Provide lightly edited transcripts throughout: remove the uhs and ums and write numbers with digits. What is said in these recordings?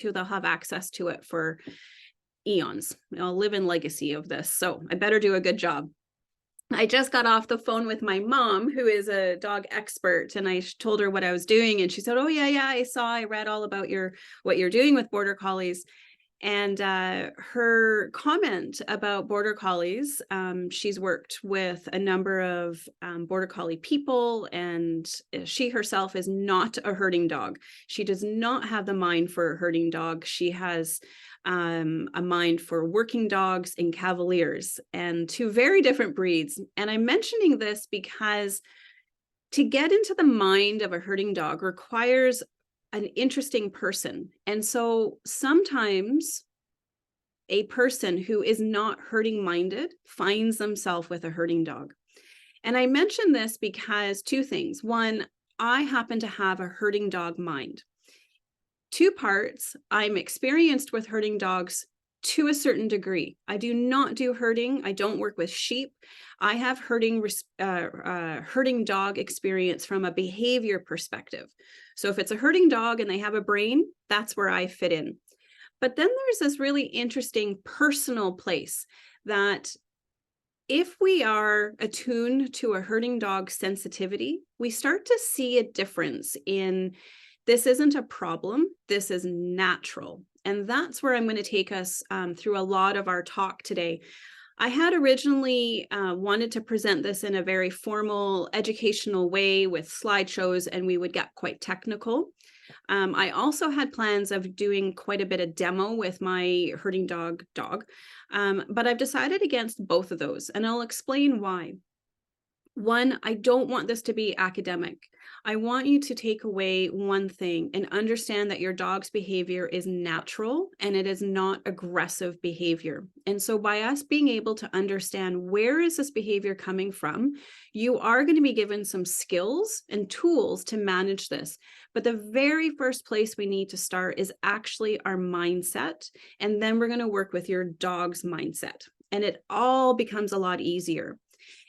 to, they'll have access to it for eons. I'll live in legacy of this. So I better do a good job. I just got off the phone with my mom, who is a dog expert, and I told her what I was doing. And she said, oh, yeah, I read all about what you're doing with Border Collies. And her comment about Border Collies, she's worked with a number of Border Collie people, and she herself is not a herding dog. She does not have the mind for a herding dog. She has a mind for working dogs and cavaliers, and two very different breeds. And I'm mentioning this because to get into the mind of a herding dog requires an interesting person. And so sometimes a person who is not herding minded finds themselves with a herding dog. And I mention this because two things. One, I happen to have a herding dog mind. Two parts, I'm experienced with herding dogs to a certain degree. I do not do herding. I don't work with sheep. I have herding dog experience from a behavior perspective. So if it's a herding dog and they have a brain, that's where I fit in. But then there's this really interesting personal place that if we are attuned to a herding dog sensitivity, we start to see a difference in this isn't a problem, this is natural. And that's where I'm going to take us through a lot of our talk today. I had originally wanted to present this in a very formal educational way with slideshows, and we would get quite technical. I also had plans of doing quite a bit of demo with my herding dog, but I've decided against both of those, and I'll explain why. One, I don't want this to be academic. I want you to take away one thing and understand that your dog's behavior is natural and it is not aggressive behavior. And so by us being able to understand where is this behavior coming from, you are going to be given some skills and tools to manage this. But the very first place we need to start is actually our mindset. And then we're going to work with your dog's mindset. And it all becomes a lot easier.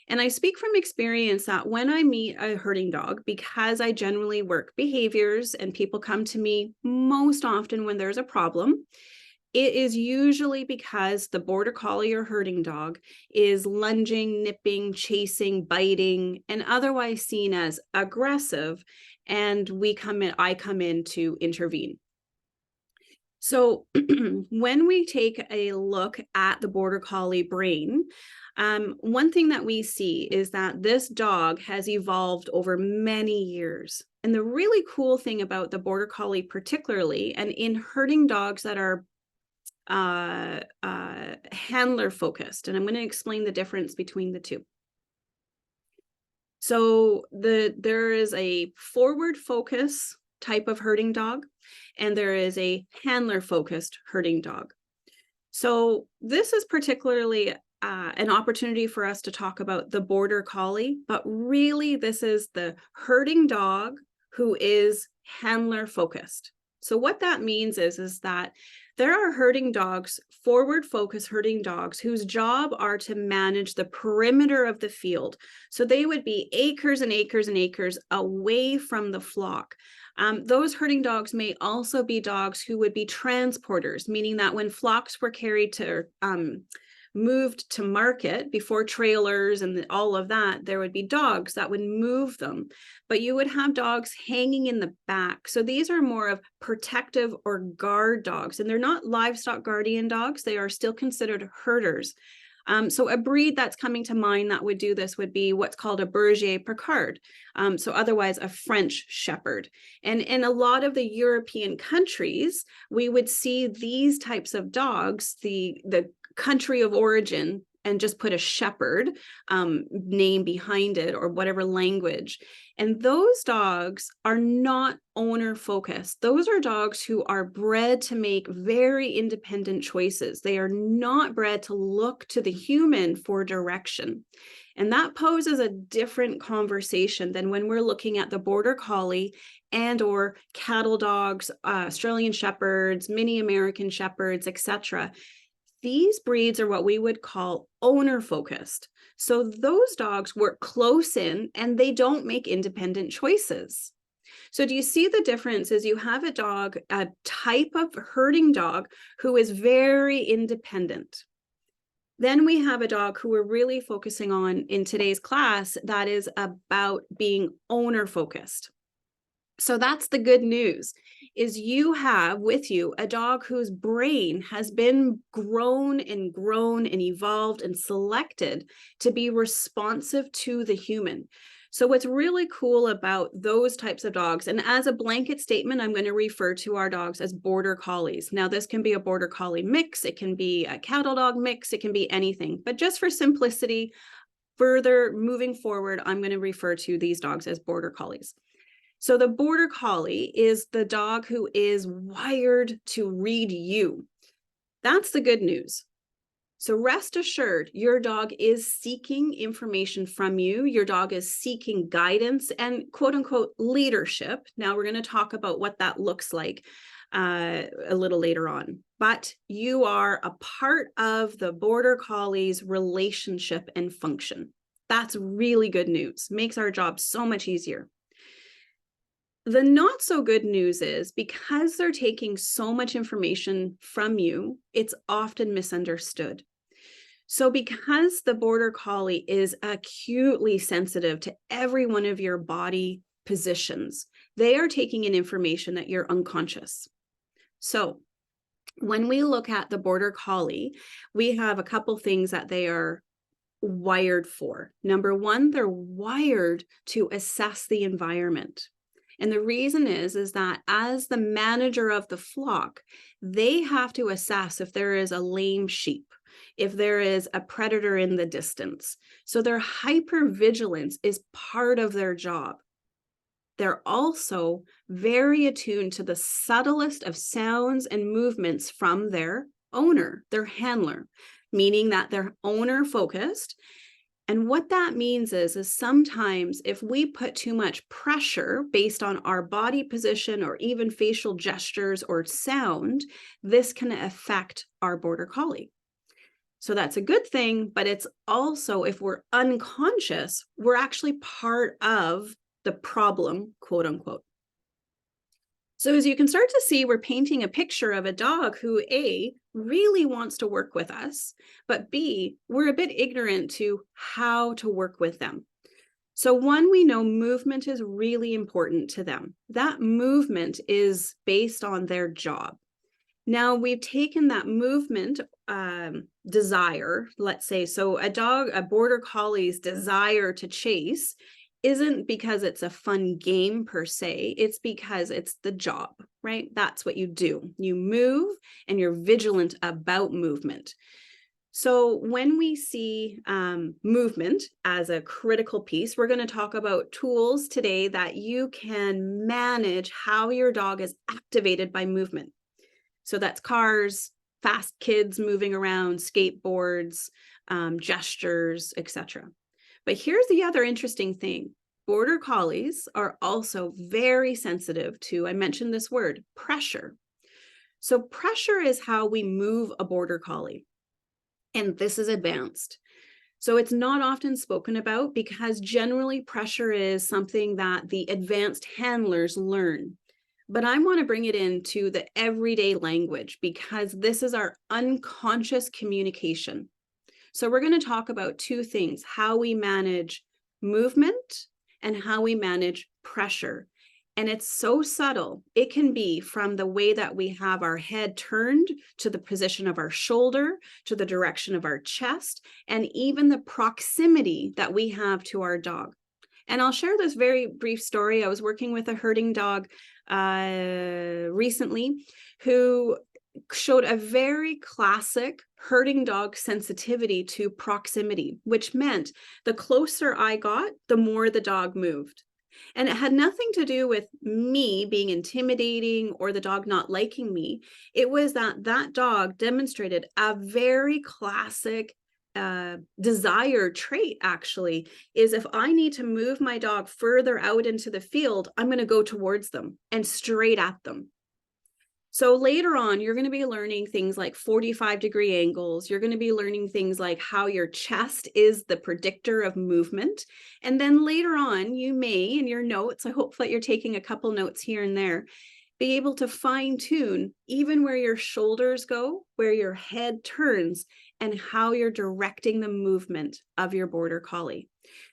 And I speak from experience that when I meet a herding dog, because I generally work behaviors and people come to me most often when there's a problem, it is usually because the Border Collie or herding dog is lunging, nipping, chasing, biting, and otherwise seen as aggressive. And I come in to intervene. So when we take a look at the Border Collie brain, one thing that we see is that this dog has evolved over many years. And the really cool thing about the Border Collie particularly, and in herding dogs that are handler focused, and I'm going to explain the difference between the two. So there is a forward focus type of herding dog, and there is a handler focused herding dog. So this is particularly an opportunity for us to talk about the Border Collie, but really this is the herding dog who is handler focused. So what that means is that there are herding dogs, forward focus herding dogs, whose job are to manage the perimeter of the field. So they would be acres and acres and acres away from the flock. Those herding dogs may also be dogs who would be transporters, meaning that when flocks were carried to moved to market before trailers and all of that, there would be dogs that would move them, but you would have dogs hanging in the back. So these are more of protective or guard dogs, and they're not livestock guardian dogs. They are still considered herders. So a breed that's coming to mind that would do this would be what's called a Berger Picard. So otherwise a French Shepherd. And in a lot of the European countries, we would see these types of dogs, the country of origin, and just put a shepherd name behind it or whatever language. And those dogs are not owner focused. Those are dogs who are bred to make very independent choices. They are not bred to look to the human for direction. And that poses a different conversation than when we're looking at the Border Collie and or cattle dogs, Australian Shepherds, mini American Shepherds, etc. These breeds are what we would call owner focused. So those dogs work close in and they don't make independent choices. So do you see the difference is you have a dog, a type of herding dog who is very independent. Then we have a dog who we're really focusing on in today's class that is about being owner focused. So that's the good news, is you have with you a dog whose brain has been grown and evolved and selected to be responsive to the human. So what's really cool about those types of dogs, and as a blanket statement, I'm going to refer to our dogs as border collies. Now, this can be a border collie mix, it can be a cattle dog mix, it can be anything. But just for simplicity, further moving forward, I'm going to refer to these dogs as border collies. So the border collie is the dog who is wired to read you. That's the good news. So rest assured, your dog is seeking information from you. Your dog is seeking guidance and quote unquote leadership. Now we're going to talk about what that looks like a little later on. But you are a part of the border collie's relationship and function. That's really good news. Makes our job so much easier. The not so good news is because they're taking so much information from you, it's often misunderstood. So because the border collie is acutely sensitive to every one of your body positions, they are taking in information that you're unconscious. So when we look at the border collie, we have a couple things that they are wired for. Number one, they're wired to assess the environment. And the reason is that as the manager of the flock, they have to assess if there is a lame sheep, if there is a predator in the distance. So their hyper-vigilance is part of their job. They're also very attuned to the subtlest of sounds and movements from their owner, their handler, meaning that they're owner focused. And what that means is sometimes if we put too much pressure based on our body position or even facial gestures or sound, this can affect our border collie. So that's a good thing, but it's also, if we're unconscious, we're actually part of the problem, quote unquote. So as you can start to see, we're painting a picture of a dog who A, really wants to work with us, but B, we're a bit ignorant to how to work with them. So one, we know movement is really important to them. That movement is based on their job. Now we've taken that movement desire, let's say, so a border collie's desire to chase isn't because it's a fun game per se, it's because it's the job, right? That's what you do. You move and you're vigilant about movement. So when we see movement as a critical piece, we're going to talk about tools today that you can manage how your dog is activated by movement. So that's cars, fast kids moving around, skateboards, gestures, etc. But here's the other interesting thing. Border collies are also very sensitive to, I mentioned this word, pressure. So pressure is how we move a border collie. And this is advanced. So it's not often spoken about because generally pressure is something that the advanced handlers learn. But I want to bring it into the everyday language because this is our unconscious communication. So we're going to talk about two things: how we manage movement and how we manage pressure. And it's so subtle. It can be from the way that we have our head turned to the position of our shoulder, to the direction of our chest, and even the proximity that we have to our dog. And I'll share this very brief story. I was working with a herding dog recently who showed a very classic herding dog sensitivity to proximity, which meant the closer I got, the more the dog moved. And it had nothing to do with me being intimidating or the dog not liking me. It was that that dog demonstrated a very classic desired trait, actually, is if I need to move my dog further out into the field, I'm going to go towards them and straight at them. So later on, you're going to be learning things like 45-degree angles. You're going to be learning things like how your chest is the predictor of movement. And then later on, you may, in your notes, I hope that you're taking a couple notes here and there, be able to fine tune even where your shoulders go, where your head turns, and how you're directing the movement of your Border Collie.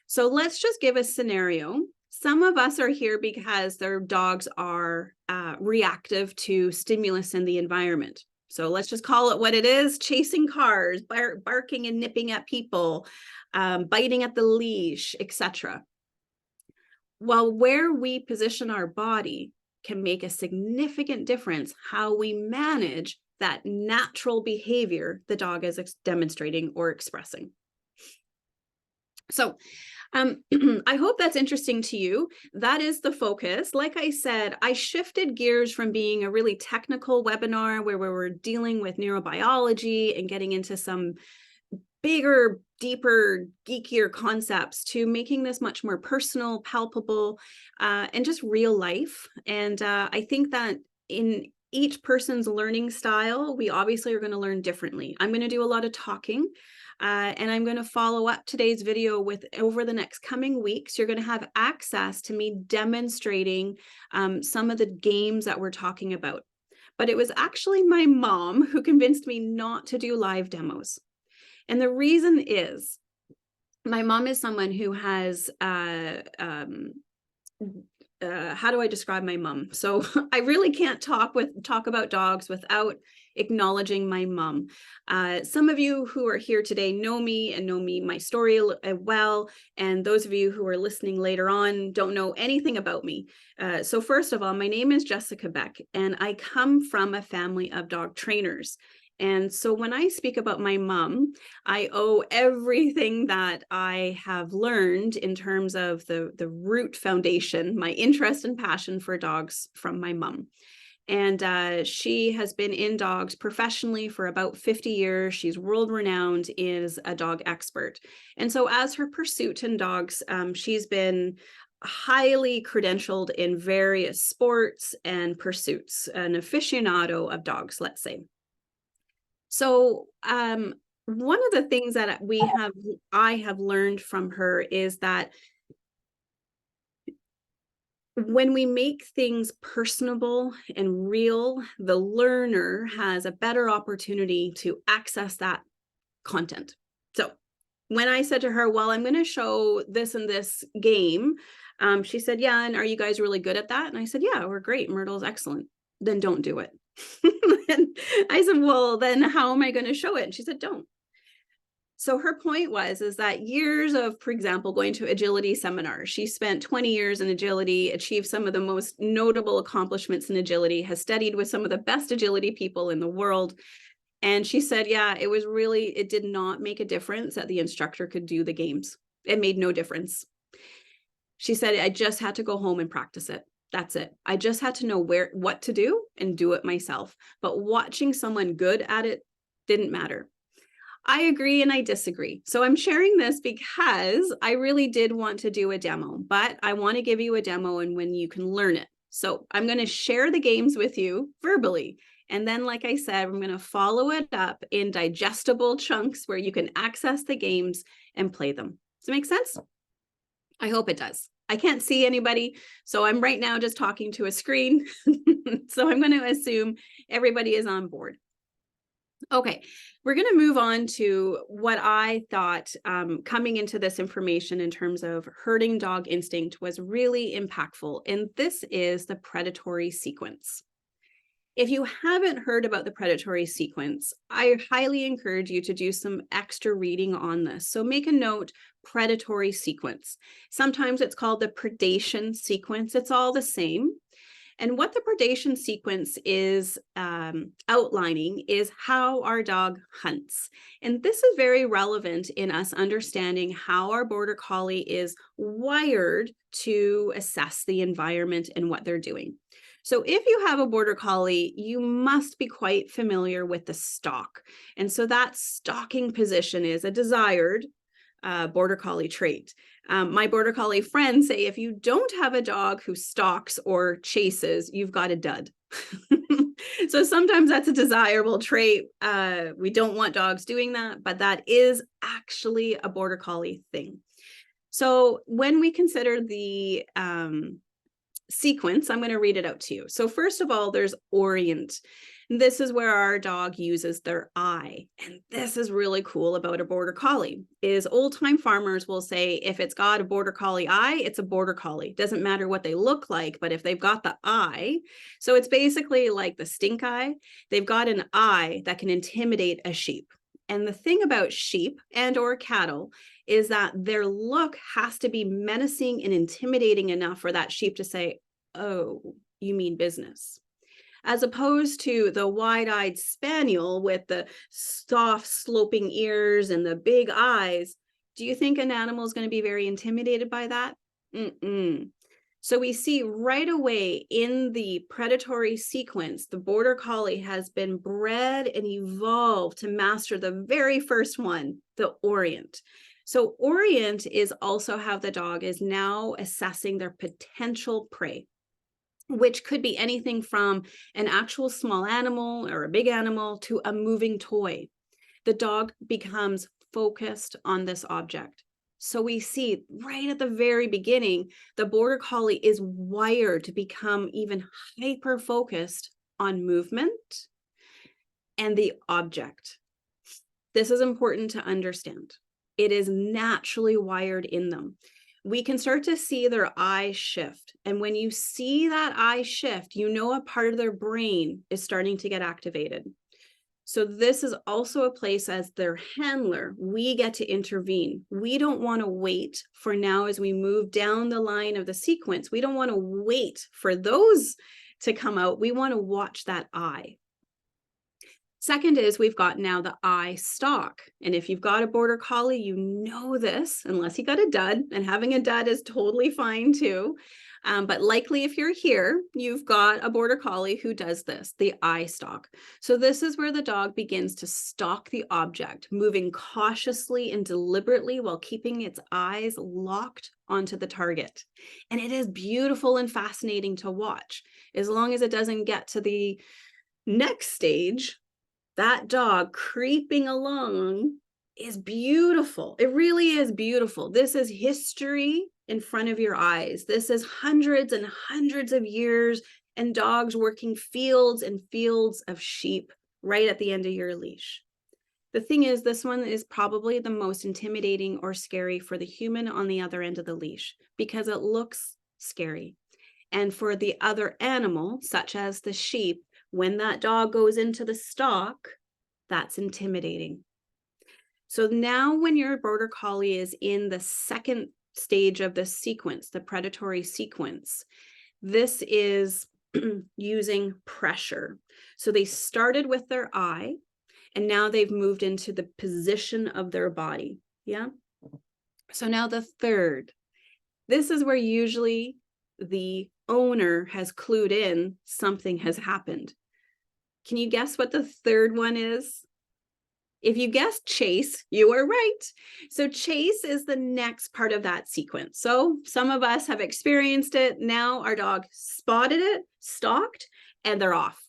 So let's just give a scenario. Some of us are here because their dogs are reactive to stimulus in the environment. So let's just call it what it is: chasing cars, barking and nipping at people, biting at the leash, etc. Well, where we position our body can make a significant difference how we manage that natural behavior the dog is demonstrating or expressing. So I hope that's interesting to you. That is the focus. Like I said, I shifted gears from being a really technical webinar where we were dealing with neurobiology and getting into some bigger, deeper, geekier concepts to making this much more personal, palpable, and just real life. And I think that in each person's learning style, we obviously are going to learn differently. I'm going to do a lot of talking. And I'm going to follow up today's video with, over the next coming weeks, you're going to have access to me demonstrating some of the games that we're talking about. But it was actually my mom who convinced me not to do live demos. And the reason is my mom is someone who has, how do I describe my mom? So I really can't talk about dogs without acknowledging my mom. Some of you who are here today know me and know my story well, and those of you who are listening later on don't know anything about me. So first of all, my name is Jessica Beck, and I come from a family of dog trainers. And so when I speak about my mom, I owe everything that I have learned in terms of the root foundation, my interest and passion for dogs, from my mom. And she has been in dogs professionally for about 50 years. She's world renowned as a dog expert. And so as her pursuit in dogs, she's been highly credentialed in various sports and pursuits, an aficionado of dogs, let's say. So one of the things that I have learned from her is that when we make things personable and real, the learner has a better opportunity to access that content. So when I said to her, well, I'm going to show this and this game, she said, yeah, and are you guys really good at that? And I said, yeah, we're great. Myrtle's excellent. Then don't do it. And I said, well, then how am I going to show it? And she said, don't. So her point is that years of, for example, going to agility seminars, she spent 20 years in agility, achieved some of the most notable accomplishments in agility, has studied with some of the best agility people in the world. And she said, yeah, it did not make a difference that the instructor could do the games. It made no difference. She said, I just had to go home and practice it. That's it. I just had to know what to do and do it myself. But watching someone good at it didn't matter. I agree and I disagree. So I'm sharing this because I really did want to do a demo, but I want to give you a demo and when you can learn it. So I'm going to share the games with you verbally. And then, like I said, I'm going to follow it up in digestible chunks where you can access the games and play them. Does it make sense? I hope it does. I can't see anybody, so I'm right now just talking to a screen. So I'm going to assume everybody is on board. Okay, we're going to move on to what I thought coming into this information in terms of herding dog instinct was really impactful, and this is the predatory sequence. If you haven't heard about the predatory sequence, I highly encourage you to do some extra reading on this. So make a note, predatory sequence. Sometimes it's called the predation sequence. It's all the same. And what the predation sequence is outlining is how our dog hunts. And this is very relevant in us understanding how our Border Collie is wired to assess the environment and what they're doing. So if you have a Border Collie, you must be quite familiar with the stalk. And so that stalking position is a desired Border Collie trait. My border collie friends say if you don't have a dog who stalks or chases, you've got a dud. So sometimes that's a desirable trait. We don't want dogs doing that, but that is actually a border collie thing. So when we consider the sequence, I'm going to read it out to you. So first of all, there's orient. This is where our dog uses their eye. And this is really cool about a border collie is old-time farmers will say, if it's got a border collie eye, it's a border collie. Doesn't matter what they look like, but if they've got the eye, so it's basically like the stink eye, they've got an eye that can intimidate a sheep. And the thing about sheep and or cattle is that their look has to be menacing and intimidating enough for that sheep to say, oh, you mean business. As opposed to the wide-eyed spaniel with the soft sloping ears and the big eyes. Do you think an animal is going to be very intimidated by that? So we see right away in the predatory sequence, the border collie has been bred and evolved to master the very first one, the orient. So orient is also how the dog is now assessing their potential prey, which could be anything from an actual small animal or a big animal to a moving toy. The dog becomes focused on this object. So we see right at the very beginning, the border collie is wired to become even hyper-focused on movement and the object. This is important to understand. It is naturally wired in them. We can start to see their eye shift. And when you see that eye shift, you know a part of their brain is starting to get activated. So this is also a place as their handler, we get to intervene. We don't want to wait for now as we move down the line of the sequence. We don't want to wait for those to come out. We want to watch that eye. Second is we've got now the eye stalk. And if you've got a border collie, you know this, unless you got a dud, and having a dud is totally fine too. But likely if you're here, you've got a border collie who does this, the eye stalk. So this is where the dog begins to stalk the object, moving cautiously and deliberately while keeping its eyes locked onto the target. And it is beautiful and fascinating to watch. As long as it doesn't get to the next stage, that dog creeping along is beautiful. It really is beautiful. This is history in front of your eyes. This is hundreds and hundreds of years and dogs working fields and fields of sheep right at the end of your leash. The thing is, this one is probably the most intimidating or scary for the human on the other end of the leash because it looks scary. And for the other animal, such as the sheep, when that dog goes into the stalk, that's intimidating. So now when your border collie is in the second stage of the sequence, the predatory sequence, this is using pressure. So they started with their eye, and now they've moved into the position of their body. Yeah. So now the third, this is where usually the owner has clued in something has happened. Can you guess what the third one is? If you guessed chase, you are right. So chase is the next part of that sequence. So some of us have experienced it. Now our dog spotted it, stalked, and they're off.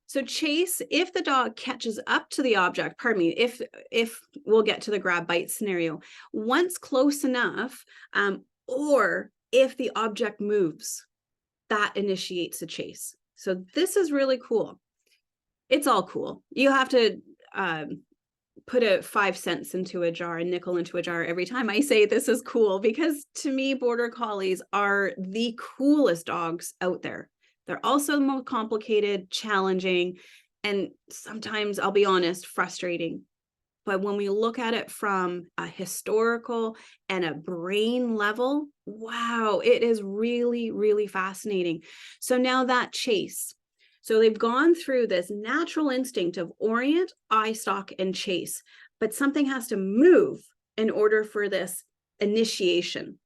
So chase, if the dog catches up to the object, pardon me, if we'll get to the grab bite scenario, once close enough, or if the object moves, that initiates a chase. So this is really cool. It's all cool. You have to put a 5 cents into a jar, a nickel into a jar every time I say this is cool, because to me, border collies are the coolest dogs out there. They're also the most complicated, challenging, and sometimes, I'll be honest, frustrating. But when we look at it from a historical and a brain level, wow, it is really, really fascinating. So now that chase. So they've gone through this natural instinct of orient, eye stalk, and chase, but something has to move in order for this initiation.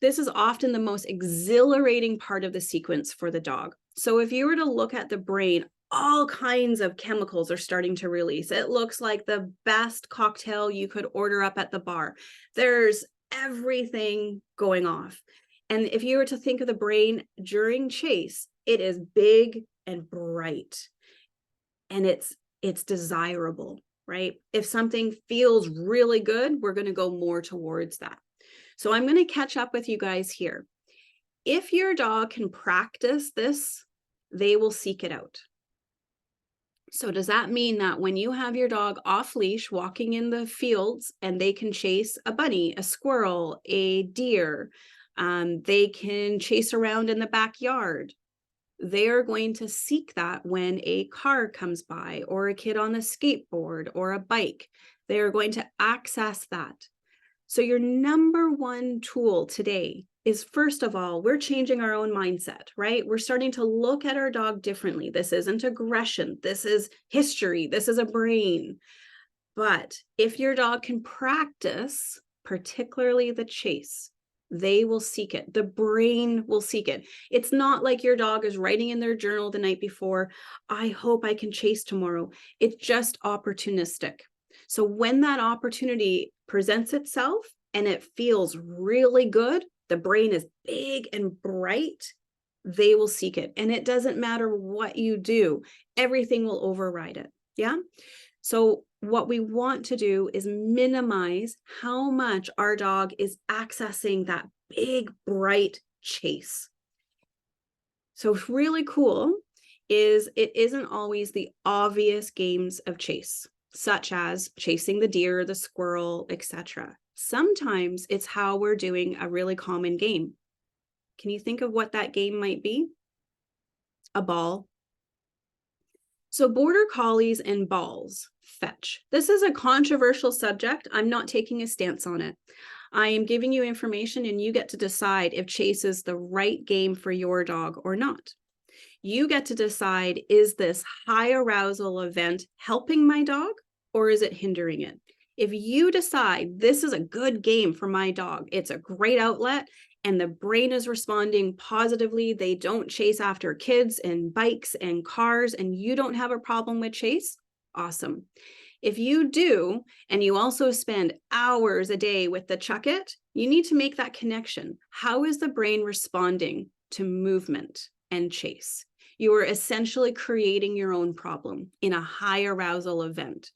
This is often the most exhilarating part of the sequence for the dog. So if you were to look at the brain, all kinds of chemicals are starting to release. It looks like the best cocktail you could order up at the bar. There's everything going off. And if you were to think of the brain during chase, it is big and bright, and it's desirable, right? If something feels really good, we're going to go more towards that. So I'm going to catch up with you guys here. If your dog can practice this, they will seek it out. So does that mean that when you have your dog off leash walking in the fields and they can chase a bunny, a squirrel, a deer, they can chase around in the backyard, they're going to seek that when a car comes by or a kid on a skateboard or a bike. They're going to access that. So your number one tool today is, first of all, we're changing our own mindset, right? We're starting to look at our dog differently. This isn't aggression. This is history. This is a brain. But if your dog can practice, particularly the chase, they will seek it. The brain will seek it. It's not like your dog is writing in their journal the night before, I hope I can chase tomorrow. It's just opportunistic. So when that opportunity presents itself and it feels really good, the brain is big and bright, they will seek it. And it doesn't matter what you do, everything will override it. Yeah. So what we want to do is minimize how much our dog is accessing that big, bright chase. So really cool is it isn't always the obvious games of chase, such as chasing the deer, the squirrel, etc. Sometimes it's how we're doing a really common game. Can you think of what that game might be? A ball. So border collies and balls fetch. This is a controversial subject. I'm not taking a stance on it. I am giving you information and you get to decide if chase is the right game for your dog or not. You get to decide, is this high arousal event helping my dog or is it hindering it? If you decide this is a good game for my dog, it's a great outlet, and the brain is responding positively, they don't chase after kids and bikes and cars, and you don't have a problem with chase, awesome. If you do, and you also spend hours a day with the chuck it, you need to make that connection. How is the brain responding to movement and chase? You are essentially creating your own problem in a high arousal event.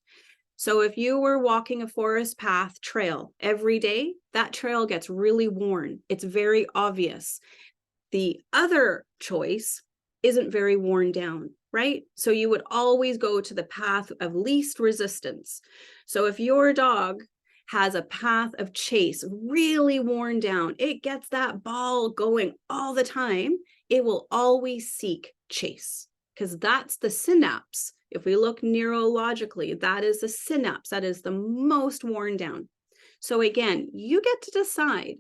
So if you were walking a forest path trail every day, that trail gets really worn. It's very obvious. The other choice isn't very worn down, right? So you would always go to the path of least resistance. So if your dog has a path of chase really worn down, it gets that ball going all the time, it will always seek chase because that's the synapse. If we look neurologically, that is the synapse that is the most worn down. So again, you get to decide,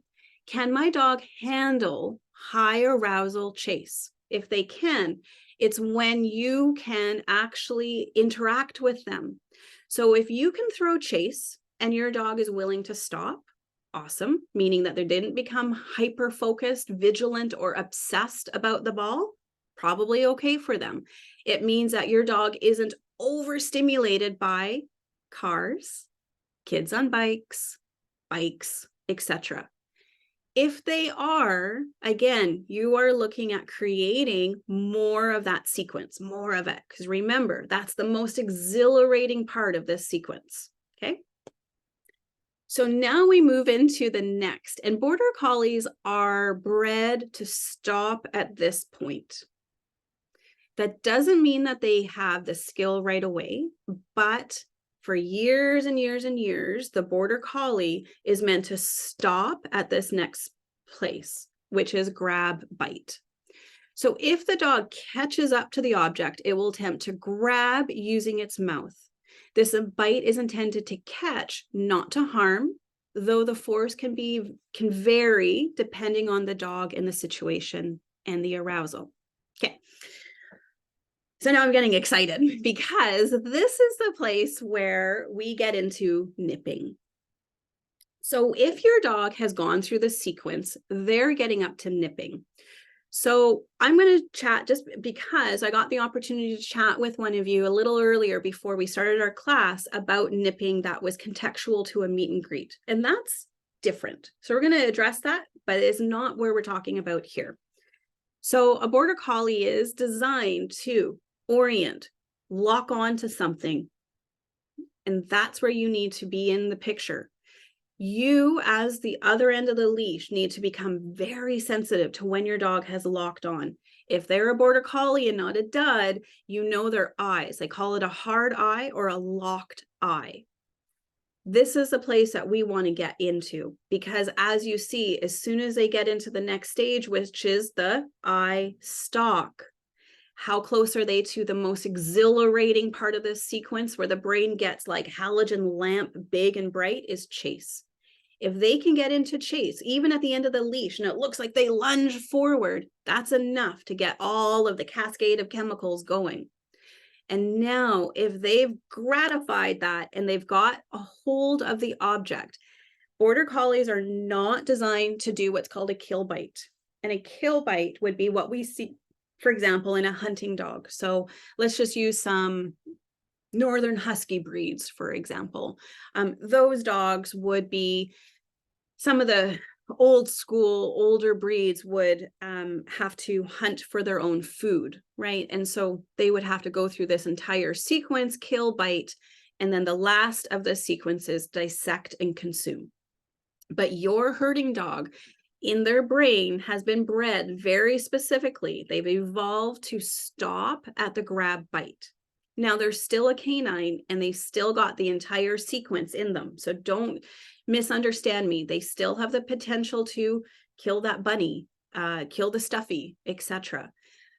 can my dog handle high arousal chase? If they can, it's when you can actually interact with them. So if you can throw chase and your dog is willing to stop, awesome, meaning that they didn't become hyper-focused, vigilant, or obsessed about the ball, probably okay for them. It means that your dog isn't overstimulated by cars, kids on bikes, etc. If they are, again, you are looking at creating more of that sequence, more of it. Because remember, that's the most exhilarating part of this sequence, okay? So now we move into the next, and border collies are bred to stop at this point. That doesn't mean that they have the skill right away, but for years and years and years, the border collie is meant to stop at this next place, which is grab, bite. So if the dog catches up to the object, it will attempt to grab using its mouth. This bite is intended to catch, not to harm, though the force can vary depending on the dog and the situation and the arousal. Okay. So now I'm getting excited because this is the place where we get into nipping. So if your dog has gone through the sequence, they're getting up to nipping. So I'm going to chat just because I got the opportunity to chat with one of you a little earlier before we started our class about nipping that was contextual to a meet and greet. And that's different. So we're going to address that, but it's not where we're talking about here. So a border collie is designed to orient, lock on to something. And that's where you need to be in the picture. You, as the other end of the leash, need to become very sensitive to when your dog has locked on. If they're a border collie and not a dud, you know their eyes. They call it a hard eye or a locked eye. This is the place that we want to get into, because as you see, as soon as they get into the next stage, which is the eye stalk, how close are they to the most exhilarating part of this sequence where the brain gets like halogen lamp big and bright, is chase. If they can get into chase, even at the end of the leash, and it looks like they lunge forward, that's enough to get all of the cascade of chemicals going. And now if they've gratified that and they've got a hold of the object, border collies are not designed to do what's called a kill bite. And a kill bite would be what we see, for example, in a hunting dog. So let's just use some Northern Husky breeds, for example. Those dogs would be, some of the old school, older breeds would have to hunt for their own food, right? And so they would have to go through this entire sequence, kill, bite, and then the last of the sequences, dissect and consume. But your herding dog, in their brain, has been bred very specifically. They've evolved to stop at the grab bite. Now they're still a canine and they still got the entire sequence in them. So don't misunderstand me. They still have the potential to kill that bunny, kill the stuffy, etc.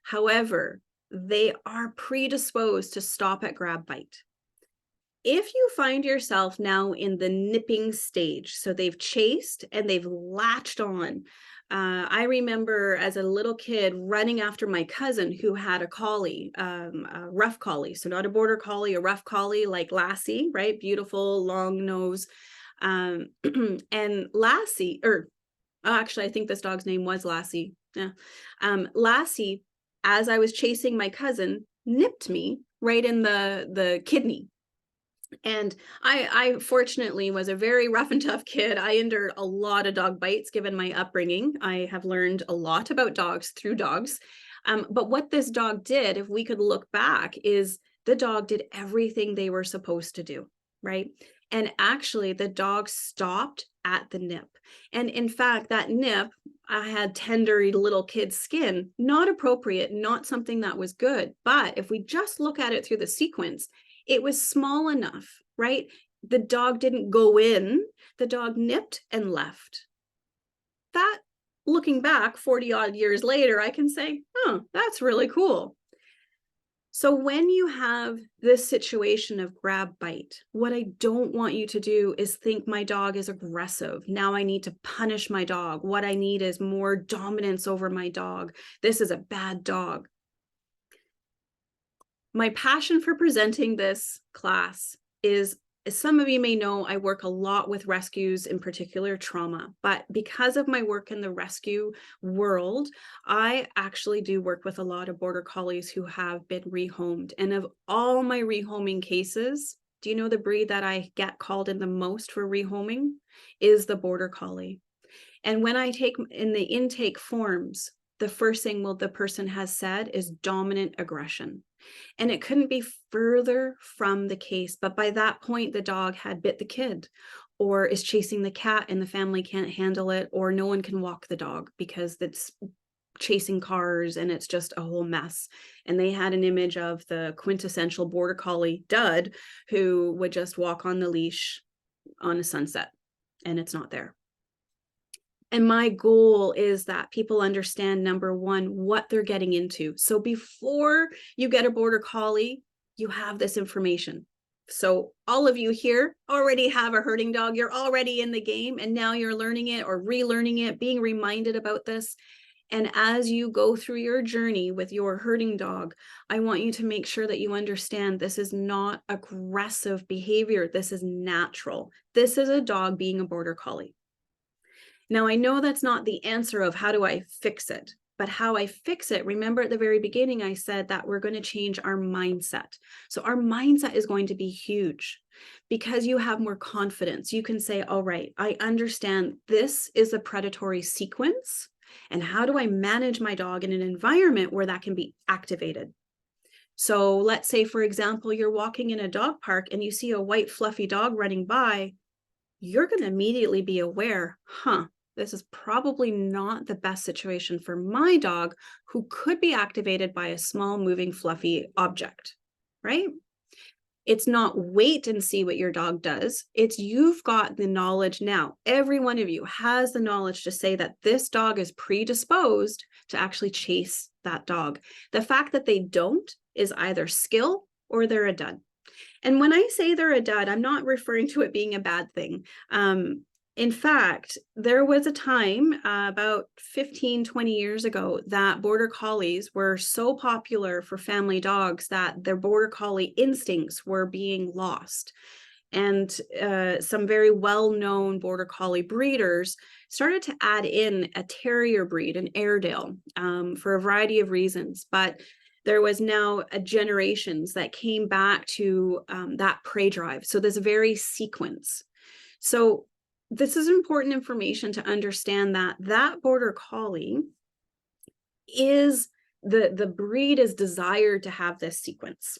However, they are predisposed to stop at grab bite. If you find yourself now in the nipping stage, so they've chased and they've latched on. I remember as a little kid running after my cousin who had a collie, a rough collie. So not a border collie, a rough collie like Lassie, right? Beautiful, long nose. And Lassie, or actually, I think this dog's name was Lassie. Yeah. Lassie, as I was chasing my cousin, nipped me right in the kidney. And I fortunately was a very rough and tough kid. I endured a lot of dog bites given my upbringing. I have learned a lot about dogs through dogs. But what this dog did, if we could look back, is the dog did everything they were supposed to do, right? And actually the dog stopped at the nip. And in fact, that nip, I had tender little kid skin, not appropriate, not something that was good. But if we just look at it through the sequence, it was small enough, right? The dog didn't go in, the dog nipped and left. That, looking back 40 odd years later, I can say, oh, that's really cool. So when you have this situation of grab bite, what I don't want you to do is think my dog is aggressive. Now I need to punish my dog. What I need is more dominance over my dog. This is a bad dog. My passion for presenting this class is, as some of you may know, I work a lot with rescues, in particular trauma, but because of my work in the rescue world, I actually do work with a lot of border collies who have been rehomed. And of all my rehoming cases, do you know the breed that I get called in the most for rehoming? Is the border collie. And when I take in the intake forms, the first thing the person has said is dominant aggression. And it couldn't be further from the case. But by that point, the dog had bit the kid or is chasing the cat and the family can't handle it, or no one can walk the dog because it's chasing cars and it's just a whole mess. And they had an image of the quintessential border collie dud who would just walk on the leash on a sunset and it's not there. And my goal is that people understand, number one, what they're getting into. So before you get a border collie, you have this information. So all of you here already have a herding dog. You're already in the game and now you're learning it or relearning it, being reminded about this. And as you go through your journey with your herding dog, I want you to make sure that you understand this is not aggressive behavior. This is natural. This is a dog being a border collie. Now, I know that's not the answer of how do I fix it, but how I fix it, remember at the very beginning, I said that we're going to change our mindset. So our mindset is going to be huge because you have more confidence. You can say, all right, I understand this is a predatory sequence. And how do I manage my dog in an environment where that can be activated? So let's say, for example, you're walking in a dog park and you see a white fluffy dog running by. You're going to immediately be aware, this is probably not the best situation for my dog who could be activated by a small moving fluffy object, right? It's not wait and see what your dog does. It's you've got the knowledge now. Every one of you has the knowledge to say that this dog is predisposed to actually chase that dog. The fact that they don't is either skill or they're a dud. And when I say they're a dud, I'm not referring to it being a bad thing. In fact, there was a time about 15, 20 years ago that border collies were so popular for family dogs that their border collie instincts were being lost. And some very well-known border collie breeders started to add in a terrier breed, an Airedale, for a variety of reasons. But there was now a generations that came back to that prey drive. So this very sequence. So this is important information to understand that border collie is the breed is desired to have this sequence.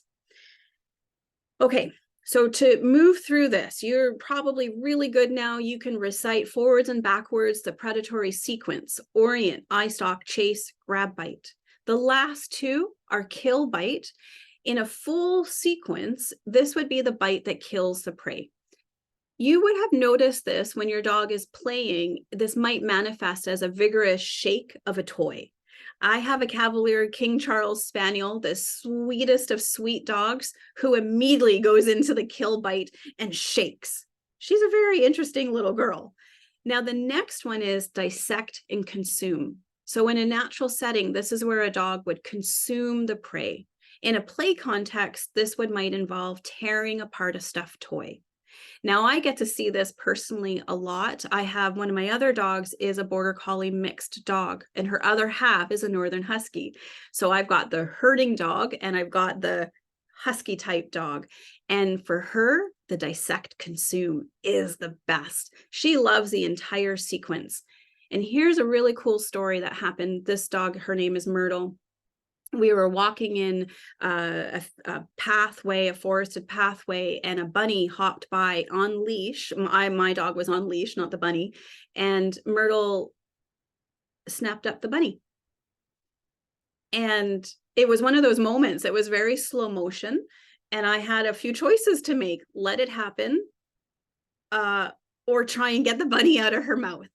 Okay, so to move through this, you're probably really good now. You can recite forwards and backwards the predatory sequence: orient, eye stalk, chase, grab, bite. The last two are kill, bite. In a full sequence, this would be the bite that kills the prey. You would have noticed this when your dog is playing. This might manifest as a vigorous shake of a toy. I have a Cavalier King Charles Spaniel, the sweetest of sweet dogs, who immediately goes into the kill bite and shakes. She's a very interesting little girl. Now, the next one is dissect and consume. So in a natural setting, this is where a dog would consume the prey. In a play context, this might involve tearing apart a stuffed toy. Now, I get to see this personally a lot. I have one of my other dogs is a border collie mixed dog, and her other half is a northern husky. So I've got the herding dog and I've got the husky type dog. And for her, the dissect consume is the best. She loves the entire sequence. And here's a really cool story that happened. This dog, her name is Myrtle. We were walking in a pathway, a forested pathway, and a bunny hopped by on leash. My dog was on leash, not the bunny. And Myrtle snapped up the bunny. And it was one of those moments. It was very slow motion. And I had a few choices to make: let it happen, or try and get the bunny out of her mouth.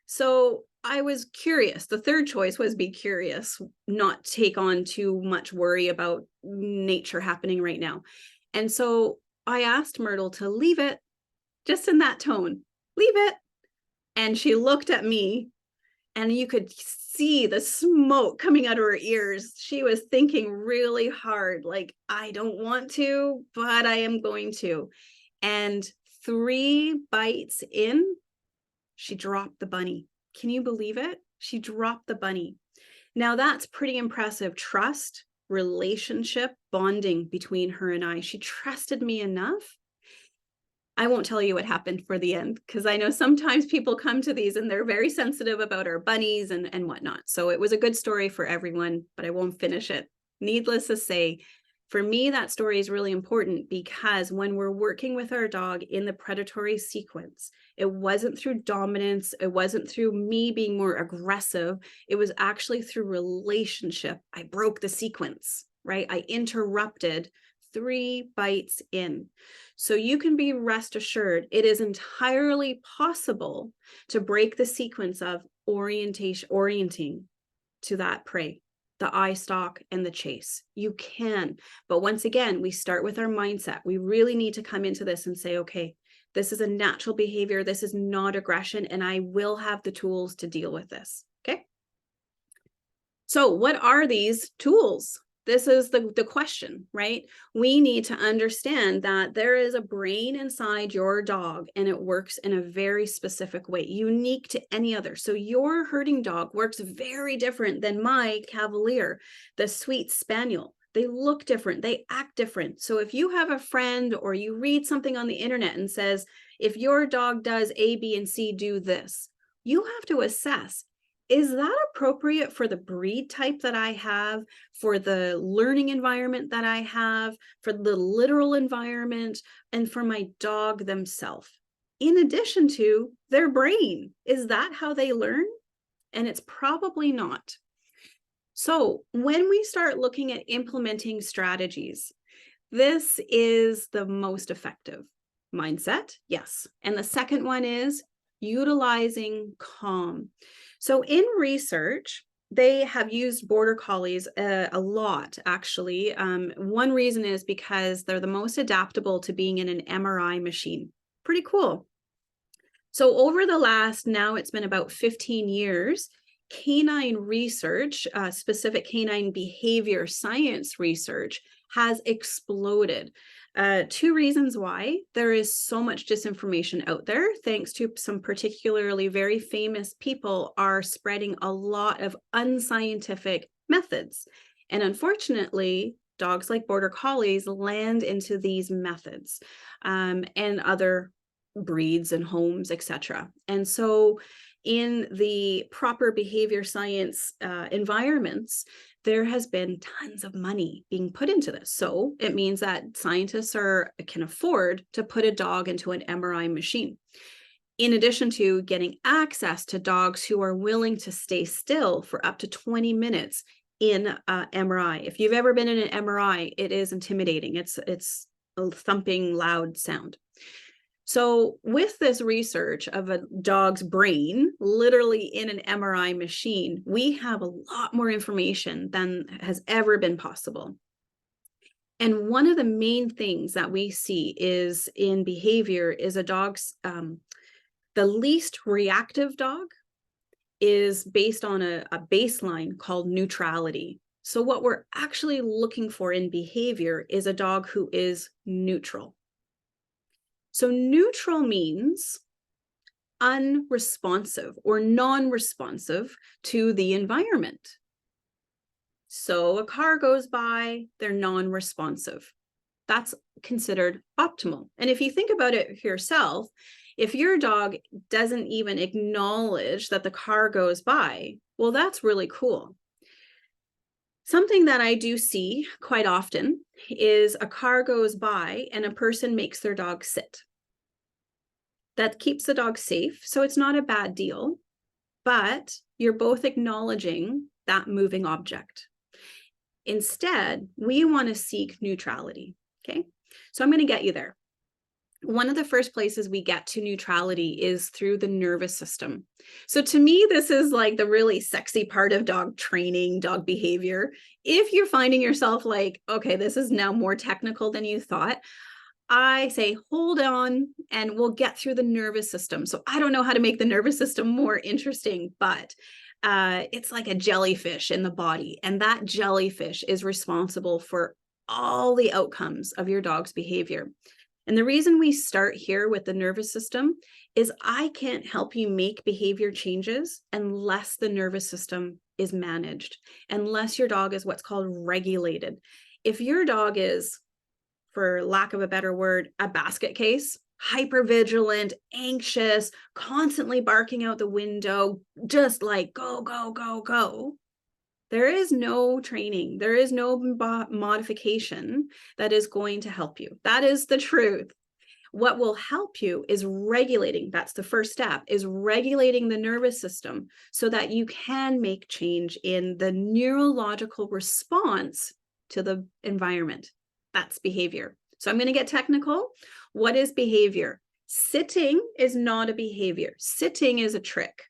So I was curious. The third choice was be curious, not take on too much worry about nature happening right now. And so I asked Myrtle to leave it, just in that tone, leave it. And she looked at me and you could see the smoke coming out of her ears. She was thinking really hard, like, I don't want to, but I am going to. And 3 bites in, she dropped the bunny. Can you believe it? She dropped the bunny. Now that's pretty impressive trust, relationship, bonding between her and I. She trusted me enough. I won't tell you what happened for the end, because I know sometimes people come to these and they're very sensitive about our bunnies and whatnot. So it was a good story for everyone, but I won't finish it. Needless to say, for me, that story is really important because when we're working with our dog in the predatory sequence, it wasn't through dominance. It wasn't through me being more aggressive. It was actually through relationship. I broke the sequence, right? I interrupted 3 bites in. So you can be rest assured, it is entirely possible to break the sequence of orienting to that prey, the eye stalk and the chase. You can, but once again, we start with our mindset. We really need to come into this and say, okay, this is a natural behavior. This is not aggression, and I will have the tools to deal with this. Okay. So what are these tools? This is the question, right? We need to understand that there is a brain inside your dog and it works in a very specific way, unique to any other. So your herding dog works very different than my Cavalier, the sweet spaniel. They look different, they act different. So if you have a friend or you read something on the internet and says, if your dog does A, B, and C, do this, you have to assess, is that appropriate for the breed type that I have, for the learning environment that I have, for the literal environment, and for my dog themselves? In addition to their brain, is that how they learn? And it's probably not. So when we start looking at implementing strategies, this is the most effective. Mindset, yes. And the second one is utilizing calm. So in research, they have used border collies a lot, actually. One reason is because they're the most adaptable to being in an MRI machine. Pretty cool. So over the last, now it's been about 15 years, canine research, specific canine behavior science research has exploded. Two reasons why. There is so much disinformation out there, thanks to some particularly very famous people are spreading a lot of unscientific methods. And unfortunately, dogs like border collies land into these methods and other breeds and homes, etc. And so in the proper behavior science environments, there has been tons of money being put into this. So it means that scientists can afford to put a dog into an MRI machine. In addition to getting access to dogs who are willing to stay still for up to 20 minutes in MRI. If you've ever been in an MRI, it is intimidating. It's a thumping, loud sound. So with this research of a dog's brain, literally in an MRI machine, we have a lot more information than has ever been possible. And one of the main things that we see is in behavior is a dog's, the least reactive dog is based on a baseline called neutrality. So what we're actually looking for in behavior is a dog who is neutral. So neutral means unresponsive or non-responsive to the environment. So a car goes by, they're non-responsive. That's considered optimal. And if you think about it yourself, if your dog doesn't even acknowledge that the car goes by, well, that's really cool. Something that I do see quite often is a car goes by and a person makes their dog sit. That keeps the dog safe, so it's not a bad deal, but you're both acknowledging that moving object. Instead, we want to seek neutrality, okay? So I'm going to get you there. One of the first places we get to neutrality is through the nervous system. So to me, this is like the really sexy part of dog training, dog behavior. If you're finding yourself like, okay, this is now more technical than you thought, I say, hold on, and we'll get through the nervous system. So I don't know how to make the nervous system more interesting, but it's like a jellyfish in the body. And that jellyfish is responsible for all the outcomes of your dog's behavior. And the reason we start here with the nervous system is I can't help you make behavior changes unless the nervous system is managed, unless your dog is what's called regulated. If your dog is, for lack of a better word, a basket case, hyper-vigilant, anxious, constantly barking out the window, just like go, go, go, go, there is no training, there is no modification that is going to help you. That is the truth. What will help you is regulating, that's the first step, is regulating the nervous system so that you can make change in the neurological response to the environment. That's behavior. So I'm going to get technical. What is behavior? Sitting is not a behavior. Sitting is a trick.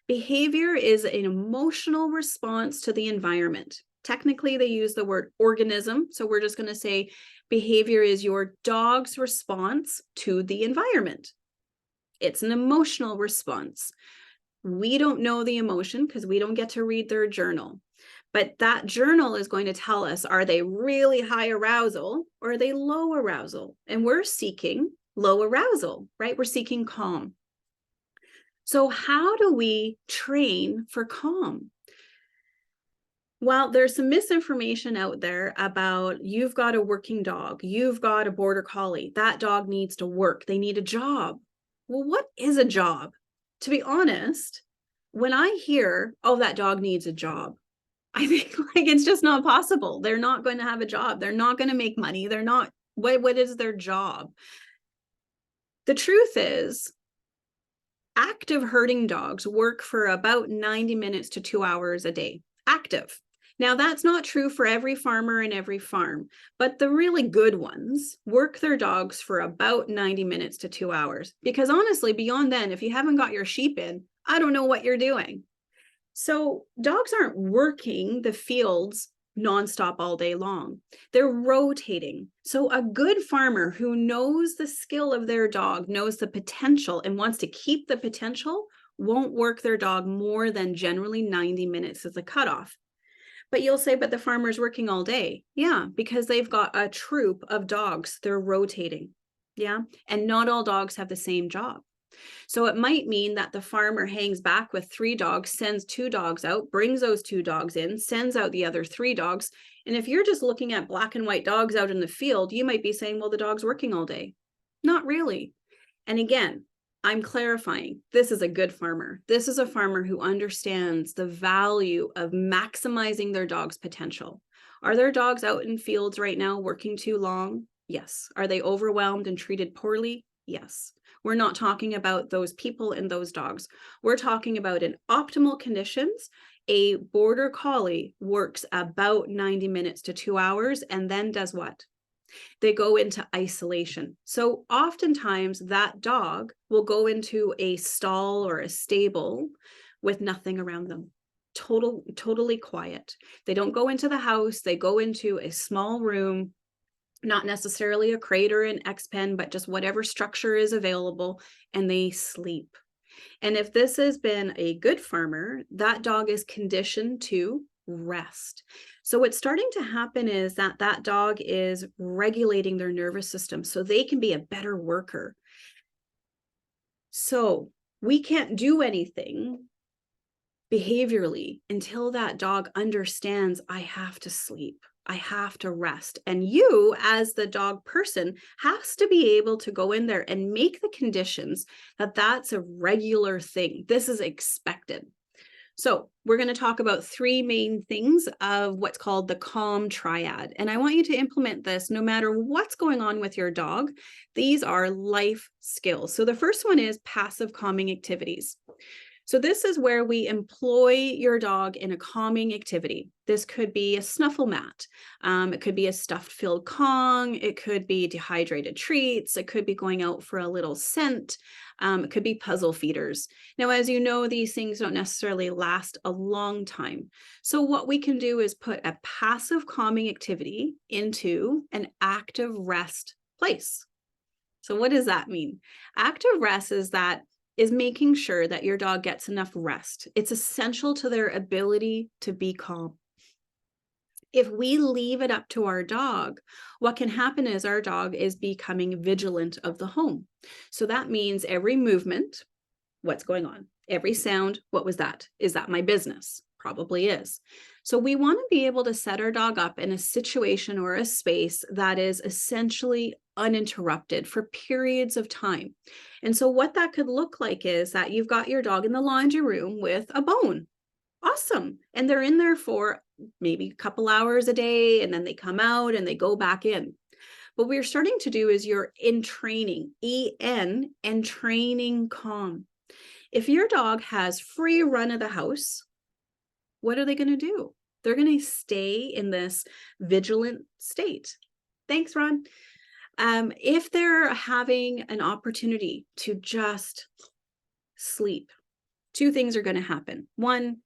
Behavior is an emotional response to the environment. Technically, they use the word organism. So we're just going to say behavior is your dog's response to the environment. It's an emotional response. We don't know the emotion because we don't get to read their journal. But that journal is going to tell us, are they really high arousal or are they low arousal? And we're seeking low arousal, right? We're seeking calm. So how do we train for calm? Well, there's some misinformation out there about you've got a working dog, you've got a border collie, that dog needs to work, they need a job. Well, what is a job? To be honest, when I hear, oh, that dog needs a job, I think like it's just not possible. They're not going to have a job. They're not going to make money. They're not, what is their job? The truth is, active herding dogs work for about 90 minutes to 2 hours a day. Active. Now, that's not true for every farmer and every farm, but the really good ones work their dogs for about 90 minutes to 2 hours. Because honestly, beyond then, if you haven't got your sheep in, I don't know what you're doing. So dogs aren't working the fields nonstop all day long. They're rotating. So a good farmer who knows the skill of their dog, knows the potential and wants to keep the potential, won't work their dog more than generally 90 minutes as a cutoff. But you'll say, but the farmer's working all day. Yeah, because they've got a troop of dogs. They're rotating. Yeah. And not all dogs have the same job. So it might mean that the farmer hangs back with 3 dogs, sends 2 dogs out, brings those 2 dogs in, sends out the other 3 dogs. And if you're just looking at black and white dogs out in the field, you might be saying, well, the dog's working all day. Not really. And again, I'm clarifying, this is a good farmer. This is a farmer who understands the value of maximizing their dog's potential. Are their dogs out in fields right now working too long? Yes. Are they overwhelmed and treated poorly? Yes. We're not talking about those people and those dogs. We're talking about in optimal conditions, a border collie works about 90 minutes to 2 hours and then does what? They go into isolation. So oftentimes that dog will go into a stall or a stable with nothing around them. Totally quiet. They don't go into the house. They go into a small room, not necessarily a crate or an X-pen, but just whatever structure is available, and they sleep. And if this has been a good farmer, that dog is conditioned to rest. So what's starting to happen is that that dog is regulating their nervous system so they can be a better worker. So we can't do anything behaviorally until that dog understands, I have to sleep. I have to rest. And you, as the dog person, has to be able to go in there and make the conditions that that's a regular thing. This is expected. So we're going to talk about 3 main things of what's called the calm triad. And I want you to implement this no matter what's going on with your dog. These are life skills. So the first one is passive calming activities. So this is where we employ your dog in a calming activity. This could be a snuffle mat. It could be a stuffed filled Kong. It could be dehydrated treats. It could be going out for a little scent. It could be puzzle feeders. Now, as you know, these things don't necessarily last a long time. So what we can do is put a passive calming activity into an active rest place. So what does that mean? Active rest is making sure that your dog gets enough rest. It's essential to their ability to be calm. If we leave it up to our dog, what can happen is our dog is becoming vigilant of the home. So that means every movement, what's going on? Every sound, what was that? Is that my business? Probably is. So we want to be able to set our dog up in a situation or a space that is essentially uninterrupted for periods of time. And so what that could look like is that you've got your dog in the laundry room with a bone. Awesome. And they're in there for maybe a couple hours a day, and then they come out and they go back in. What we're starting to do is you're in training, EN, and training calm. If your dog has free run of the house, what are they going to do? They're going to stay in this vigilant state. Thanks, Ron. If they're having an opportunity to just sleep, 2 things are going to happen. 1,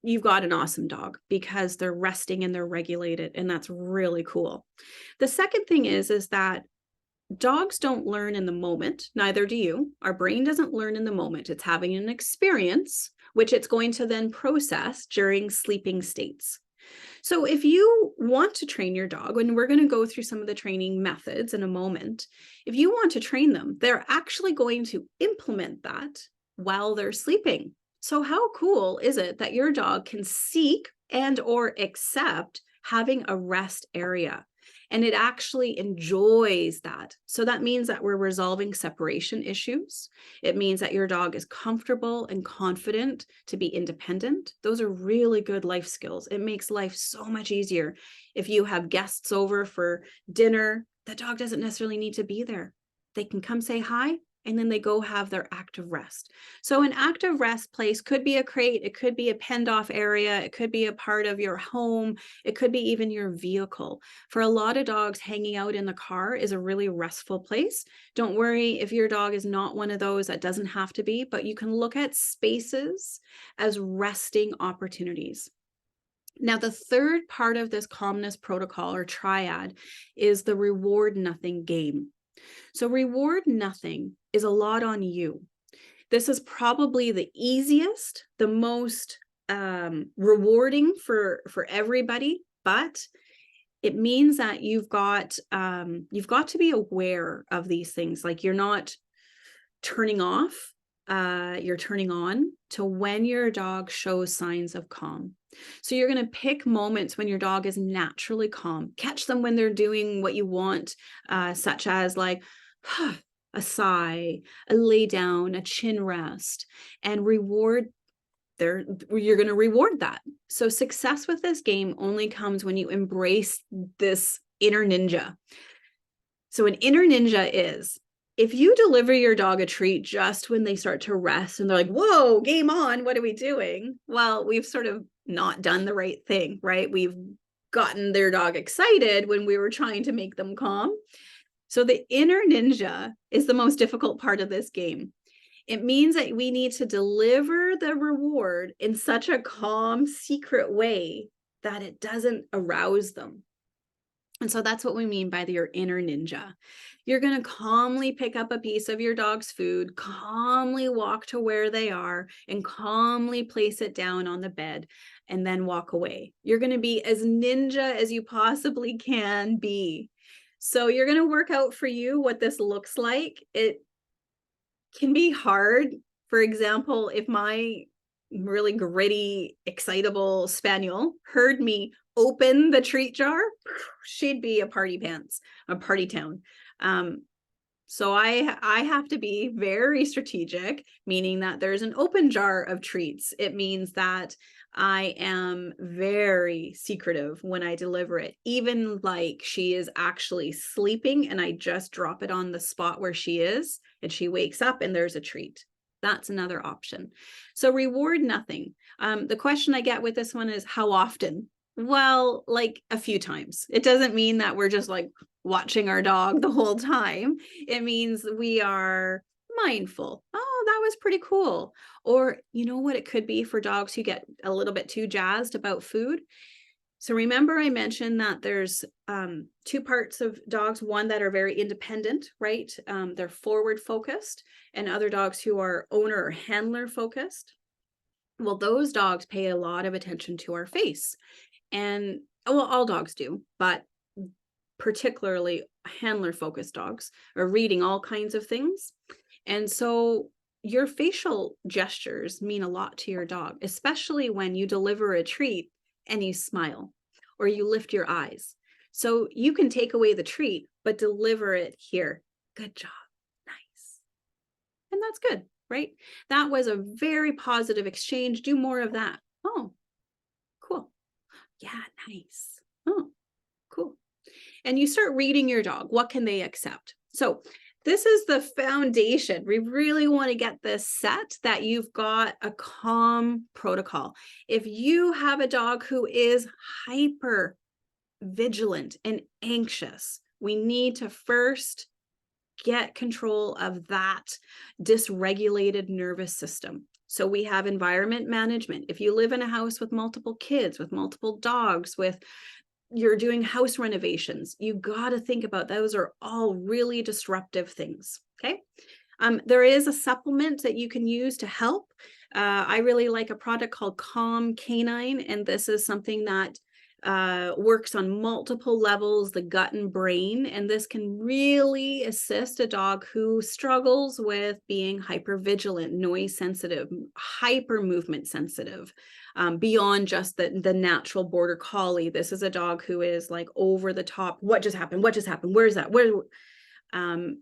you've got an awesome dog because they're resting and they're regulated, and that's really cool. The second thing is that dogs don't learn in the moment, neither do you. Our brain doesn't learn in the moment. It's having an experience, which it's going to then process during sleeping states. So if you want to train your dog, and we're going to go through some of the training methods in a moment, if you want to train them, they're actually going to implement that while they're sleeping. So how cool is it that your dog can seek and or accept having a rest area? And it actually enjoys that. So that means that we're resolving separation issues. It means that your dog is comfortable and confident to be independent. Those are really good life skills. It makes life so much easier. If you have guests over for dinner, the dog doesn't necessarily need to be there. They can come say hi, and then they go have their active rest. So an active rest place could be a crate, it could be a penned off area, it could be a part of your home, it could be even your vehicle. For a lot of dogs, hanging out in the car is a really restful place. Don't worry if your dog is not one of those, that doesn't have to be, but you can look at spaces as resting opportunities. Now, the third part of this calmness protocol or triad is the reward nothing game. So reward nothing is a lot on you. This is probably the easiest, the most rewarding for everybody, but it means that you've got to be aware of these things. Like, you're not turning off, you're turning on to when your dog shows signs of calm. So you're going to pick moments when your dog is naturally calm, catch them when they're doing what you want, such as like a sigh, a lay down, a chin rest, and you're going to reward that. So success with this game only comes when you embrace this inner ninja. So an inner ninja is, if you deliver your dog a treat just when they start to rest and they're like, whoa, game on, what are we doing? Well, we've sort of not done the right thing, right? We've gotten their dog excited when we were trying to make them calm. So the inner ninja is the most difficult part of this game. It means that we need to deliver the reward in such a calm, secret way that it doesn't arouse them. And so that's what we mean by your inner ninja. You're going to calmly pick up a piece of your dog's food, calmly walk to where they are, and calmly place it down on the bed, and then walk away. You're going to be as ninja as you possibly can be. So you're going to work out for you what this looks like. It can be hard. For example, if my really gritty, excitable spaniel heard me open the treat jar, she'd be a party town. So I have to be very strategic, meaning that there's an open jar of treats. It means that I am very secretive when I deliver it, even like she is actually sleeping and I just drop it on the spot where she is and she wakes up and there's a treat. That's another option. So reward nothing. The question I get with this one is, how often? Well, like a few times. It doesn't mean that we're just like watching our dog the whole time. It means we are mindful. Oh, that was pretty cool. Or, you know what it could be for dogs who get a little bit too jazzed about food? So remember I mentioned that there's two parts of dogs, one that are very independent, right? They're forward focused, and other dogs who are owner or handler focused. Well, those dogs pay a lot of attention to our face. And well, all dogs do, but particularly handler focused dogs are reading all kinds of things. And so your facial gestures mean a lot to your dog, especially when you deliver a treat and you smile or you lift your eyes. So you can take away the treat, but deliver it here. Good job. Nice. And that's good, right? That was a very positive exchange. Do more of that. Oh, cool. Yeah, nice. Oh, cool. And you start reading your dog. What can they accept? So this is the foundation. We really want to get this set, that you've got a calm protocol. If you have a dog who is hyper vigilant and anxious, we need to first get control of that dysregulated nervous system. So we have environment management. If you live in a house with multiple kids, with multiple dogs, you're doing house renovations, you got to think about those are all really disruptive things. Okay. There is a supplement that you can use to help. I really like a product called Calm Canine, and this is something that works on multiple levels, the gut and brain, and this can really assist a dog who struggles with being hyper-vigilant, noise sensitive, hyper movement sensitive, beyond just the natural border collie. This is a dog who is like over the top. What just happened? What just happened? Where is that? Where? In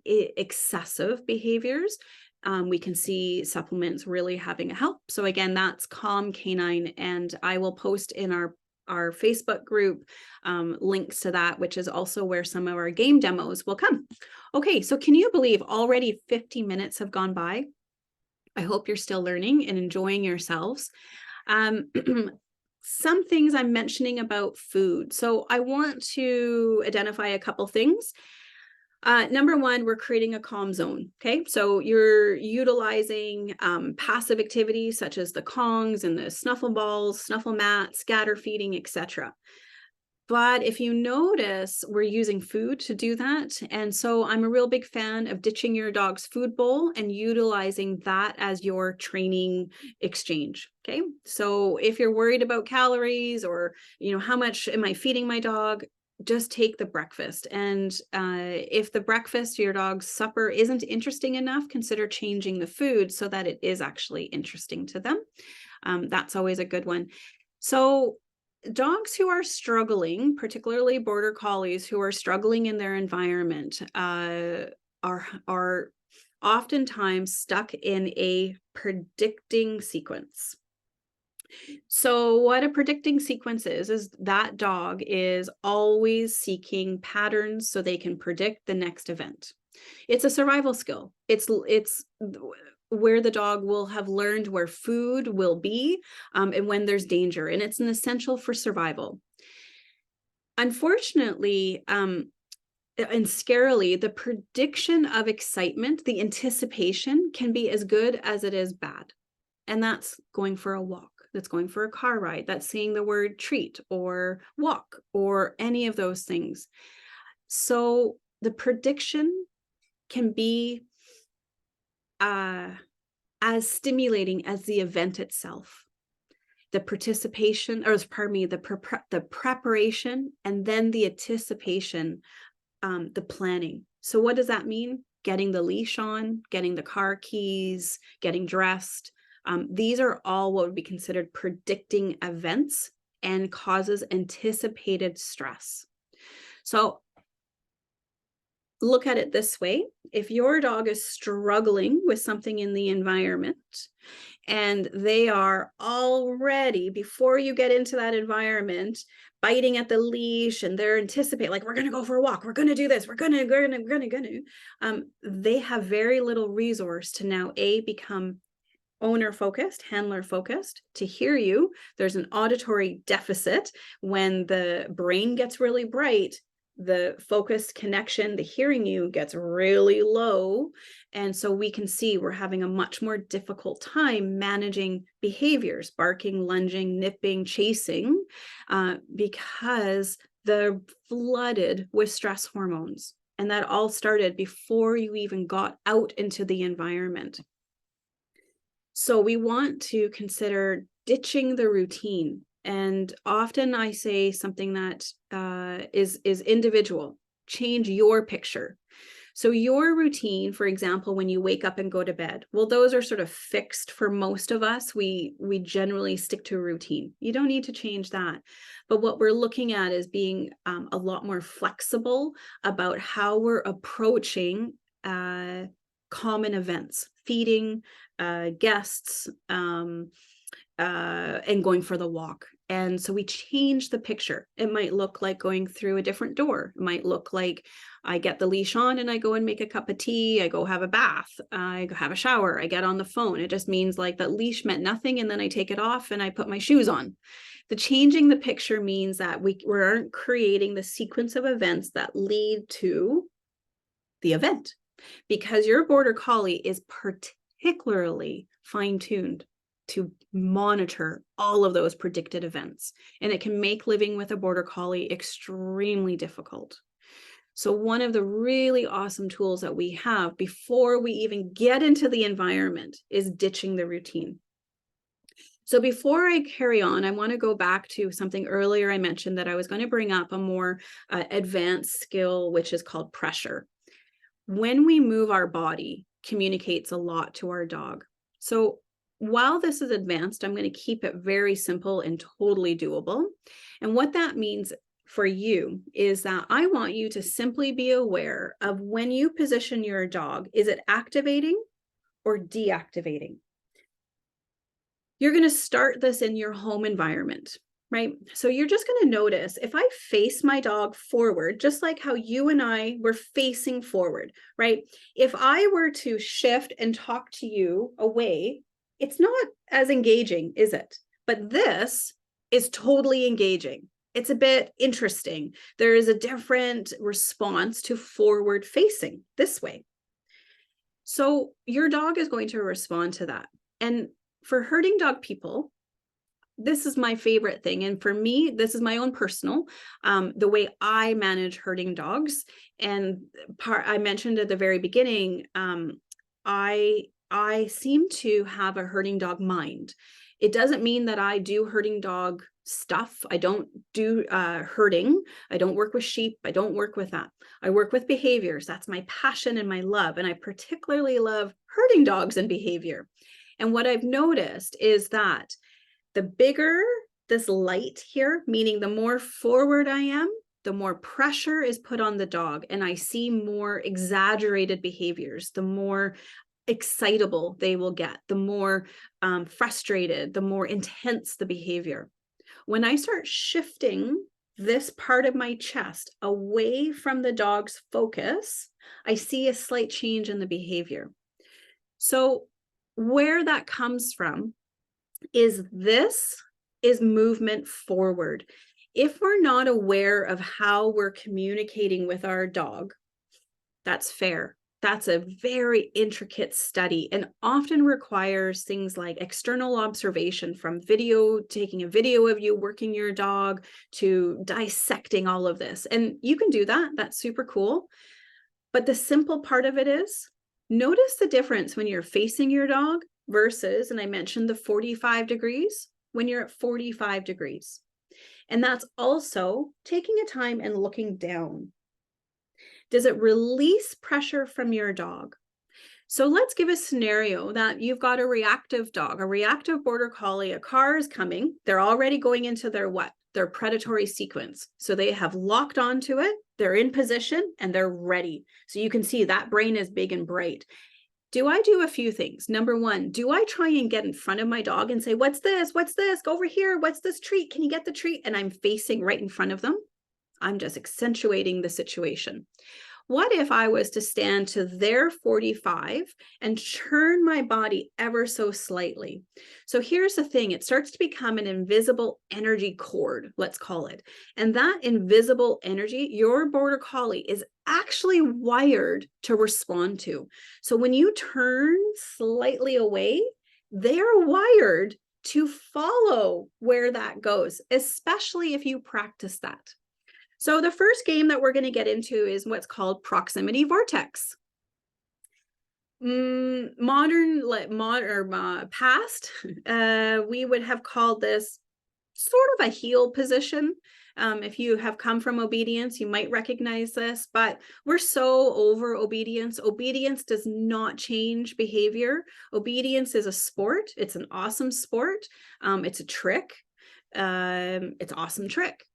excessive behaviors. We can see supplements really having a help. So again, that's Calm Canine, and I will post in our Facebook group links to that, which is also where some of our game demos will come. Okay, so can you believe already 50 minutes have gone by? I hope you're still learning and enjoying yourselves. Some things I'm mentioning about food. So I want to identify a couple things. Number one, we're creating a calm zone. Okay, so you're utilizing passive activities such as the Kongs and the snuffle balls, snuffle mats, scatter feeding, etc. But if you notice, we're using food to do that. And so I'm a real big fan of ditching your dog's food bowl and utilizing that as your training exchange. Okay, so if you're worried about calories or, how much am I feeding my dog, just take the breakfast. And if the breakfast, your dog's supper, isn't interesting enough, consider changing the food so that it is actually interesting to them. That's always a good one. So dogs who are struggling, particularly border collies who are struggling in their environment, are oftentimes stuck in a predicting sequence. So what a predicting sequence is that dog is always seeking patterns so they can predict the next event. It's a survival skill. It's where the dog will have learned where food will be and when there's danger, and it's an essential for survival. Unfortunately, and scarily, the prediction of excitement, the anticipation, can be as good as it is bad. And that's going for a walk. That's going for a car ride. That's saying the word treat or walk or any of those things. So the prediction can be as stimulating as the event itself. The participation, or pardon me, the preparation, and then the anticipation, the planning. So what does that mean? Getting the leash on, getting the car keys, getting dressed. These are all what would be considered predicting events and causes anticipated stress. So look at it this way. If your dog is struggling with something in the environment and they are already, before you get into that environment, biting at the leash and they're anticipating, like, we're going to go for a walk, we're going to do this, we're going to, they have very little resource to now become owner focused, handler focused, to hear you. There's an auditory deficit. When the brain gets really bright, the focused connection, the hearing you, gets really low. And so we can see we're having a much more difficult time managing behaviors, barking, lunging, nipping, chasing, because they're flooded with stress hormones. And that all started before you even got out into the environment. So we want to consider ditching the routine. And often I say something that is individual. Change your picture. So your routine, for example, when you wake up and go to bed, well, those are sort of fixed for most of us. We generally stick to a routine. You don't need to change that. But what we're looking at is being a lot more flexible about how we're approaching common events, feeding guests, and going for the walk. And so we change the picture. It might look like going through a different door. It might look like I get the leash on and I go and make a cup of tea. I go have a bath. I go have a shower. I get on the phone. It just means like that leash meant nothing. And then I take it off and I put my shoes on. The changing the picture means that we aren't creating the sequence of events that lead to the event, because your border collie is particularly fine-tuned to monitor all of those predicted events. And it can make living with a border collie extremely difficult. So one of the really awesome tools that we have before we even get into the environment is ditching the routine. So before I carry on, I want to go back to something earlier I mentioned that I was going to bring up a more advanced skill, which is called pressure. When we move our body, communicates a lot to our dog. So while this is advanced, I'm going to keep it very simple and totally doable. And what that means for you is that I want you to simply be aware of when you position your dog, is it activating or deactivating? You're going to start this in your home environment, right? So you're just going to notice if I face my dog forward, just like how you and I were facing forward, right? If I were to shift and talk to you away, it's not as engaging, is it? But this is totally engaging. It's a bit interesting. There is a different response to forward facing this way. So your dog is going to respond to that. And for herding dog people, this is my favorite thing. And for me, this is my own personal, the way I manage herding dogs. And I mentioned at the very beginning, I seem to have a herding dog mind. It doesn't mean that I do herding dog stuff. I don't do herding. I don't work with sheep. I don't work with that. I work with behaviors. That's my passion and my love. And I particularly love herding dogs and behavior. And what I've noticed is that the bigger this light here, meaning the more forward I am, the more pressure is put on the dog, and I see more exaggerated behaviors, the more excitable they will get, the more frustrated, the more intense the behavior. When I start shifting this part of my chest away from the dog's focus, I see a slight change in the behavior. So where that comes from is this is movement forward. If we're not aware of how we're communicating with our dog, that's fair. That's a very intricate study and often requires things like external observation, from video, taking a video of you working your dog, to dissecting all of this. And you can do that. That's super cool. But the simple part of it is, notice the difference when you're facing your dog versus, and I mentioned the 45 degrees, when you're at 45 degrees. And that's also taking a time and looking down. Does it release pressure from your dog? So let's give a scenario that you've got a reactive dog, a reactive border collie, a car is coming. They're already going into their what? Their predatory sequence. So they have locked onto it, they're in position, and they're ready. So you can see that brain is big and bright. Do I do a few things? Number one, do I try and get in front of my dog and say, what's this? What's this? Go over here. What's this treat? Can you get the treat? And I'm facing right in front of them. I'm just accentuating the situation. What if I was to stand to their 45 and turn my body ever so slightly? So here's the thing, it starts to become an invisible energy cord, let's call it. And that invisible energy, your border collie is actually wired to respond to. So when you turn slightly away, they're wired to follow where that goes, especially if you practice that. So the first game that we're going to get into is what's called proximity vortex. Past, we would have called this sort of a heel position. If you have come from obedience, you might recognize this, but we're so over obedience. Obedience does not change behavior. Obedience is a sport. It's an awesome sport. It's a trick. It's an awesome trick.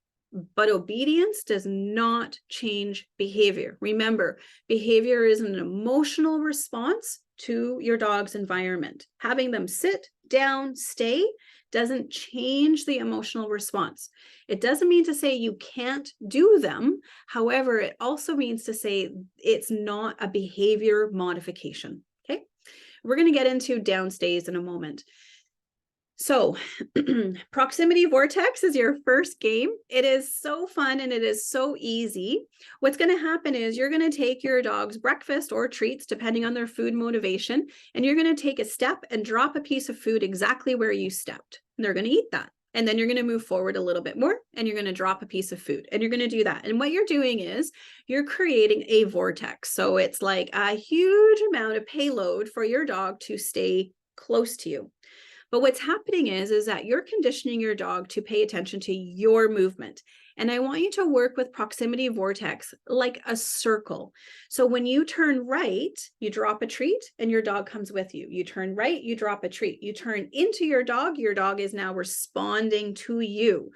But obedience does not change behavior. Remember, behavior is an emotional response to your dog's environment. Having them sit, down, stay doesn't change the emotional response. It doesn't mean to say you can't do them. However, it also means to say it's not a behavior modification. Okay, we're going to get into down stays in a moment. So proximity vortex is your first game. It is so fun and it is so easy. What's going to happen is you're going to take your dog's breakfast or treats, depending on their food motivation, and you're going to take a step and drop a piece of food exactly where you stepped. And they're going to eat that. And then you're going to move forward a little bit more and you're going to drop a piece of food and you're going to do that. And what you're doing is you're creating a vortex. So it's like a huge amount of payload for your dog to stay close to you. But what's happening is that you're conditioning your dog to pay attention to your movement. And I want you to work with proximity vortex like a circle. So when you turn right, you drop a treat and your dog comes with you. You turn right, you drop a treat. You turn into your dog is now responding to you.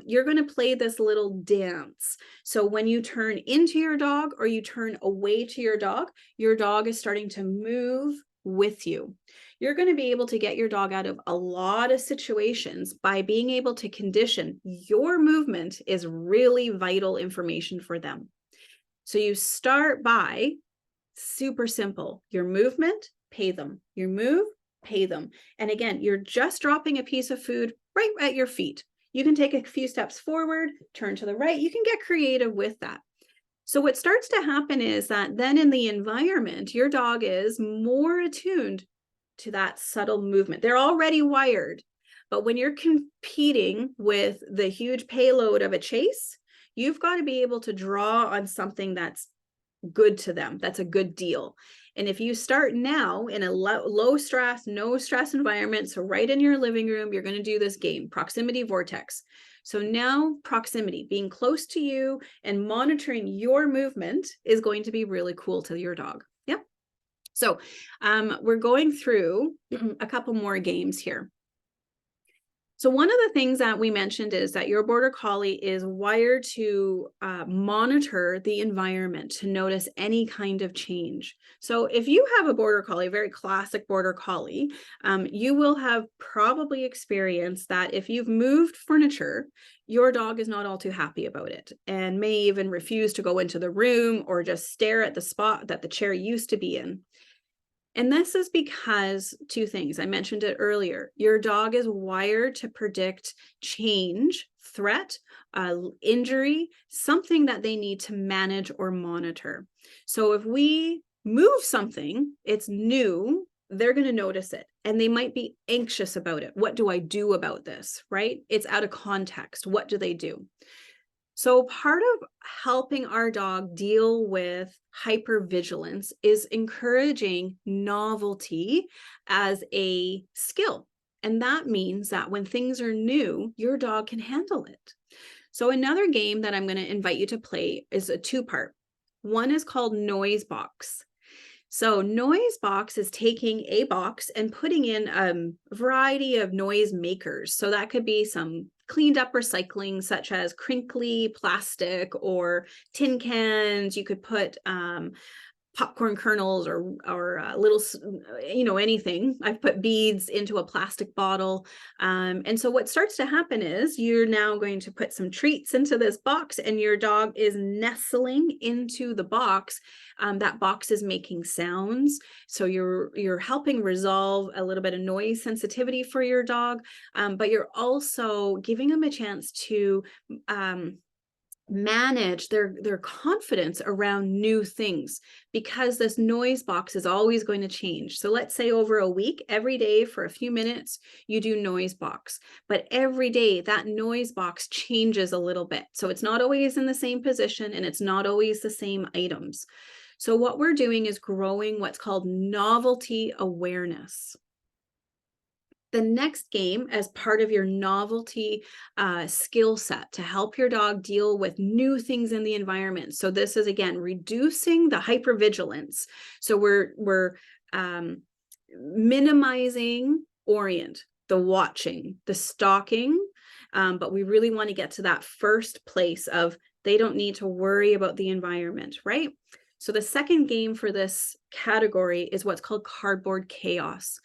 You're going to play this little dance. So when you turn into your dog or you turn away to your dog is starting to move with you. You're going to be able to get your dog out of a lot of situations by being able to condition your movement is really vital information for them. So you start by super simple. Your movement, pay them. Your move, pay them. And again, you're just dropping a piece of food right at your feet. You can take a few steps forward, turn to the right. You can get creative with that. So what starts to happen is that then in the environment, your dog is more attuned to that subtle movement. They're already wired, but when you're competing with the huge payload of a chase, you've got to be able to draw on something that's good to them. That's a good deal. And if you start now in a low stress, no stress environment, so right in your living room, you're going to do this game, proximity vortex. So now proximity, being close to you and monitoring your movement is going to be really cool to your dog. Yep. So we're going through a couple more games here. So one of the things that we mentioned is that your Border Collie is wired to monitor the environment, to notice any kind of change. So if you have a Border Collie, a very classic Border Collie, you will have probably experienced that if you've moved furniture, your dog is not all too happy about it and may even refuse to go into the room or just stare at the spot that the chair used to be in. And this is because two things. I mentioned it earlier. Your dog is wired to predict change, threat, injury, something that they need to manage or monitor. So if we move something, it's new, they're going to notice it and they might be anxious about it. What do I do about this, right? It's out of context. What do they do? So part of helping our dog deal with hyper-vigilance is encouraging novelty as a skill. And that means that when things are new, your dog can handle it. So another game that I'm going to invite you to play is a two-part. One is called Noise Box. So Noise Box is taking a box and putting in a variety of noise makers. So that could be some cleaned up recycling, such as crinkly plastic or tin cans. You could put popcorn kernels or little, anything. I've put beads into a plastic bottle. And so what starts to happen is you're now going to put some treats into this box and your dog is nestling into the box. That box is making sounds. So you're helping resolve a little bit of noise sensitivity for your dog, but you're also giving them a chance to manage their confidence around new things, because this noise box is always going to change. So let's say over a week, every day for a few minutes, you do noise box, but every day that noise box changes a little bit. So it's not always in the same position and it's not always the same items. So what we're doing is growing what's called novelty awareness. The next game, as part of your novelty skill set to help your dog deal with new things in the environment. So this is, again, reducing the hypervigilance. So we're minimizing orient, the watching, the stalking, but we really want to get to that first place of they don't need to worry about the environment, right? So the second game for this category is what's called Cardboard Chaos.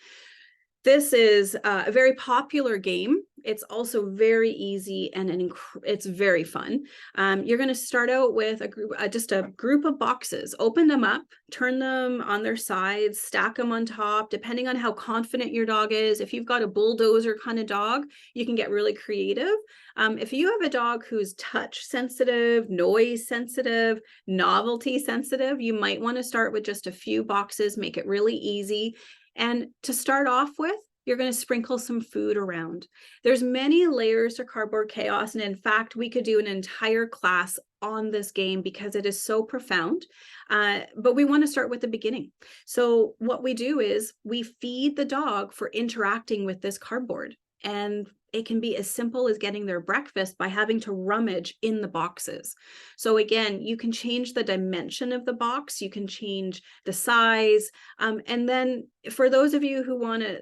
This is a very popular game. It's also very easy and it's very fun. You're going to start out with just a group of boxes. Open them up, turn them on their sides, stack them on top, depending on how confident your dog is. If you've got a bulldozer kind of dog, you can get really creative. If you have a dog who's touch sensitive, noise sensitive, novelty sensitive, you might want to start with just a few boxes, make it really easy. And to start off with, You're going to sprinkle some food around. There's many layers to cardboard chaos. And in fact, we could do an entire class on this game because it is so profound. But we want to start with the beginning. So what we do is we feed the dog for interacting with this cardboard. And it can be as simple as getting their breakfast by having to rummage in the boxes. So again, you can change the dimension of the box. You can change the size. And then for those of you who want to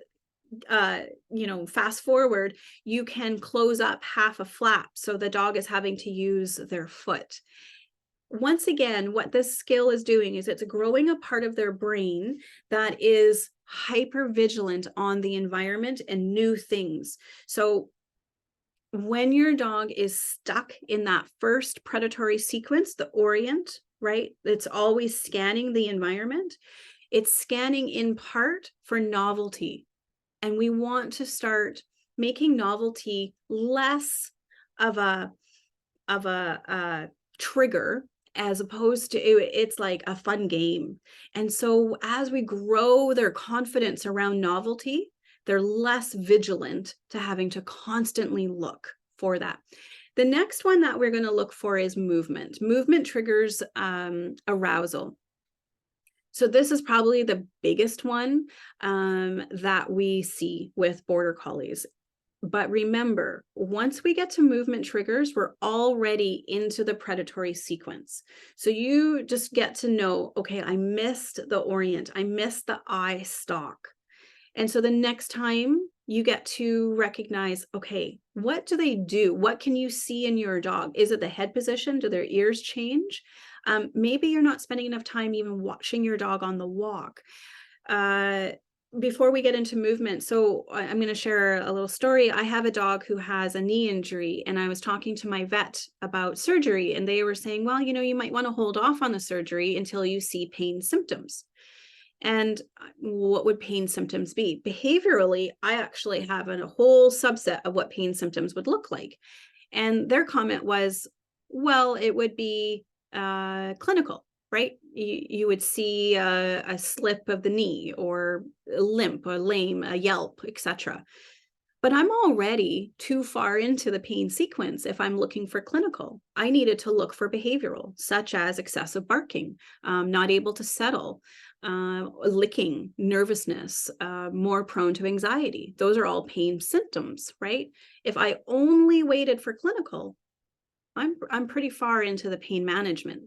fast forward, you can close up half a flap so the dog is having to use their foot. Once again, what this skill is doing is it's growing a part of their brain that is hyper vigilant on the environment and new things. So when your dog is stuck in that first predatory sequence, the orient, right? It's always scanning the environment. It's scanning in part for novelty. And we want to start making novelty less of a trigger, as opposed to it's like a fun game. And so as we grow their confidence around novelty, they're less vigilant to having to constantly look for that. The next one that we're going to look for is movement. Movement triggers arousal. So this is probably the biggest one that we see with border collies. But remember, once we get to movement triggers, we're already into the predatory sequence. So you just get to know, okay, I missed the orient, I missed the eye stalk. And so the next time you get to recognize, okay, what do they do? What can you see in your dog? Is it the head position? Do their ears change? Maybe you're not spending enough time even watching your dog on the walk. Before we get into movement, so I'm going to share a little story. I have a dog who has a knee injury, and I was talking to my vet about surgery, and they were saying, well, you might want to hold off on the surgery until you see pain symptoms. And what would pain symptoms be? Behaviorally, I actually have a whole subset of what pain symptoms would look like. And their comment was, well, it would be clinical, right? You would see a slip of the knee, or a limp, or lame, a yelp, etc. But I'm already too far into the pain sequence if I'm looking for clinical. I needed to look for behavioral, such as excessive barking, not able to settle, licking, nervousness, more prone to anxiety. Those are all pain symptoms, right? If I only waited for clinical, I'm pretty far into the pain management.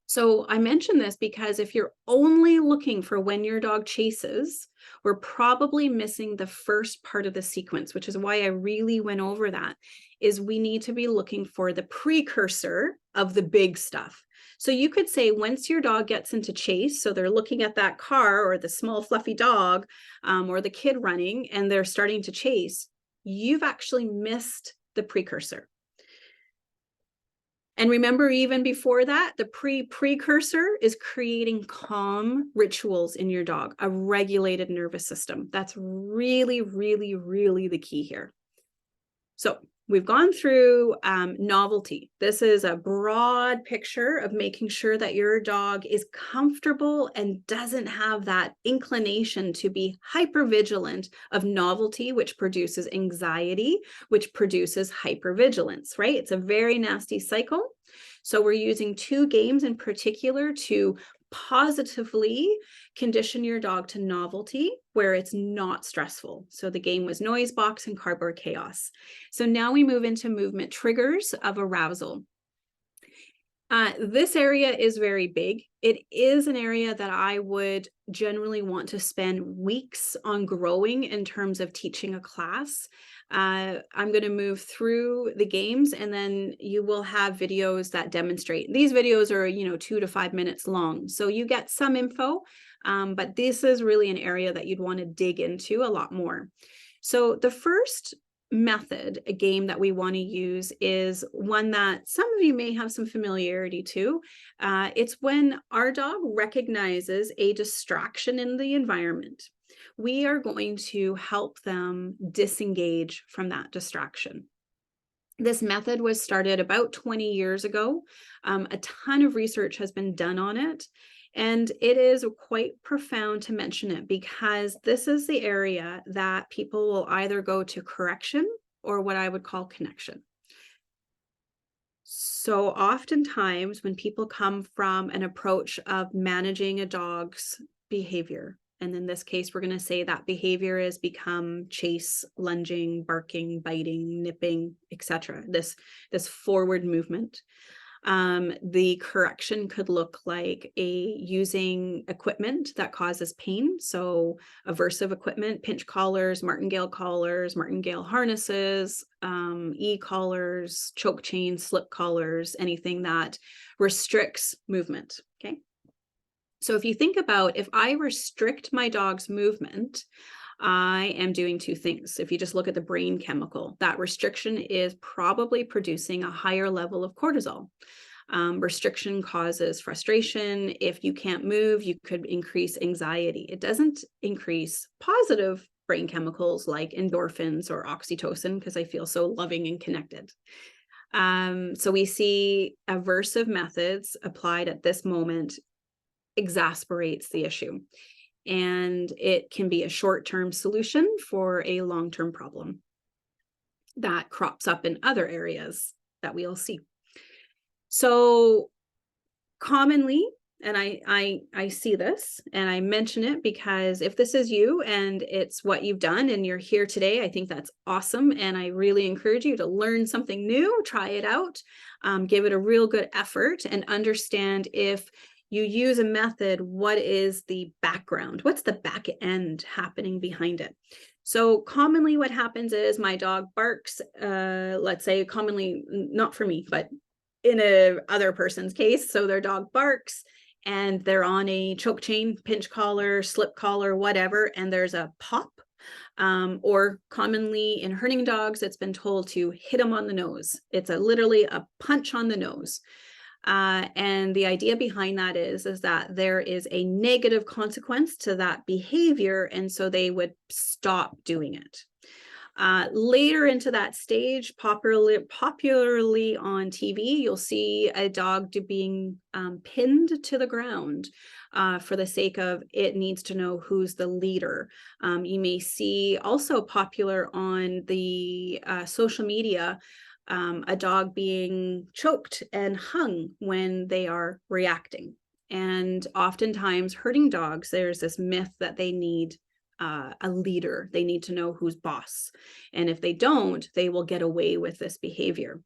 So I mention this because if you're only looking for when your dog chases, we're probably missing the first part of the sequence, which is why I really went over that, is we need to be looking for the precursor of the big stuff. So you could say once your dog gets into chase, so they're looking at that car or the small fluffy dog or the kid running, and they're starting to chase, you've actually missed the precursor. And remember, even before that, the precursor is creating calm rituals in your dog, a regulated nervous system. That's really, really, really the key here. So we've gone through novelty. This is a broad picture of making sure that your dog is comfortable and doesn't have that inclination to be hypervigilant of novelty, which produces anxiety, which produces hypervigilance, right? It's a very nasty cycle. So we're using two games in particular to positively condition your dog to novelty where it's not stressful. So the game was Noise Box and Cardboard Chaos. So now we move into movement triggers of arousal. This area is very big. It is an area that I would generally want to spend weeks on growing in terms of teaching a class. I'm going to move through the games, and then you will have videos that demonstrate. These videos are, 2 to 5 minutes long. So you get some info, but this is really an area that you'd want to dig into a lot more. So the first method, a game that we want to use, is one that some of you may have some familiarity to. It's when our dog recognizes a distraction in the environment. We are going to help them disengage from that distraction. This method was started about 20 years ago. A ton of research has been done on it. And it is quite profound to mention it because this is the area that people will either go to correction or what I would call connection. So oftentimes when people come from an approach of managing a dog's behavior, and in this case, we're going to say that behavior has become chase, lunging, barking, biting, nipping, etc. This forward movement. The correction could look like using equipment that causes pain. So aversive equipment, pinch collars, martingale harnesses, e-collars, choke chains, slip collars, anything that restricts movement. Okay. So if you think about, if I restrict my dog's movement, I am doing two things. If you just look at the brain chemical, that restriction is probably producing a higher level of cortisol. Restriction causes frustration. If you can't move, you could increase anxiety. It doesn't increase positive brain chemicals like endorphins or oxytocin because I feel so loving and connected. So we see aversive methods applied at this moment exasperates the issue. And it can be a short-term solution for a long-term problem that crops up in other areas that we'll see. So commonly, and I see this and I mention it because if this is you and it's what you've done and you're here today, I think that's awesome. And I really encourage you to learn something new, try it out, give it a real good effort and understand if you use a method, what is the background? What's the back end happening behind it? So commonly what happens is my dog barks, let's say commonly, not for me, but in a other person's case. So their dog barks and they're on a choke chain, pinch collar, slip collar, whatever, and there's a pop. Or commonly in herding dogs, it's been told to hit them on the nose. It's literally a punch on the nose. And the idea behind that is that there is a negative consequence to that behavior, and so they would stop doing it. Later into that stage, popularly on TV, you'll see a dog being pinned to the ground for the sake of it needs to know who's the leader. You may see also popular on the social media a dog being choked and hung when they are reacting. And oftentimes herding dogs, there's this myth that they need a leader. They need to know who's boss. And if they don't, they will get away with this behavior.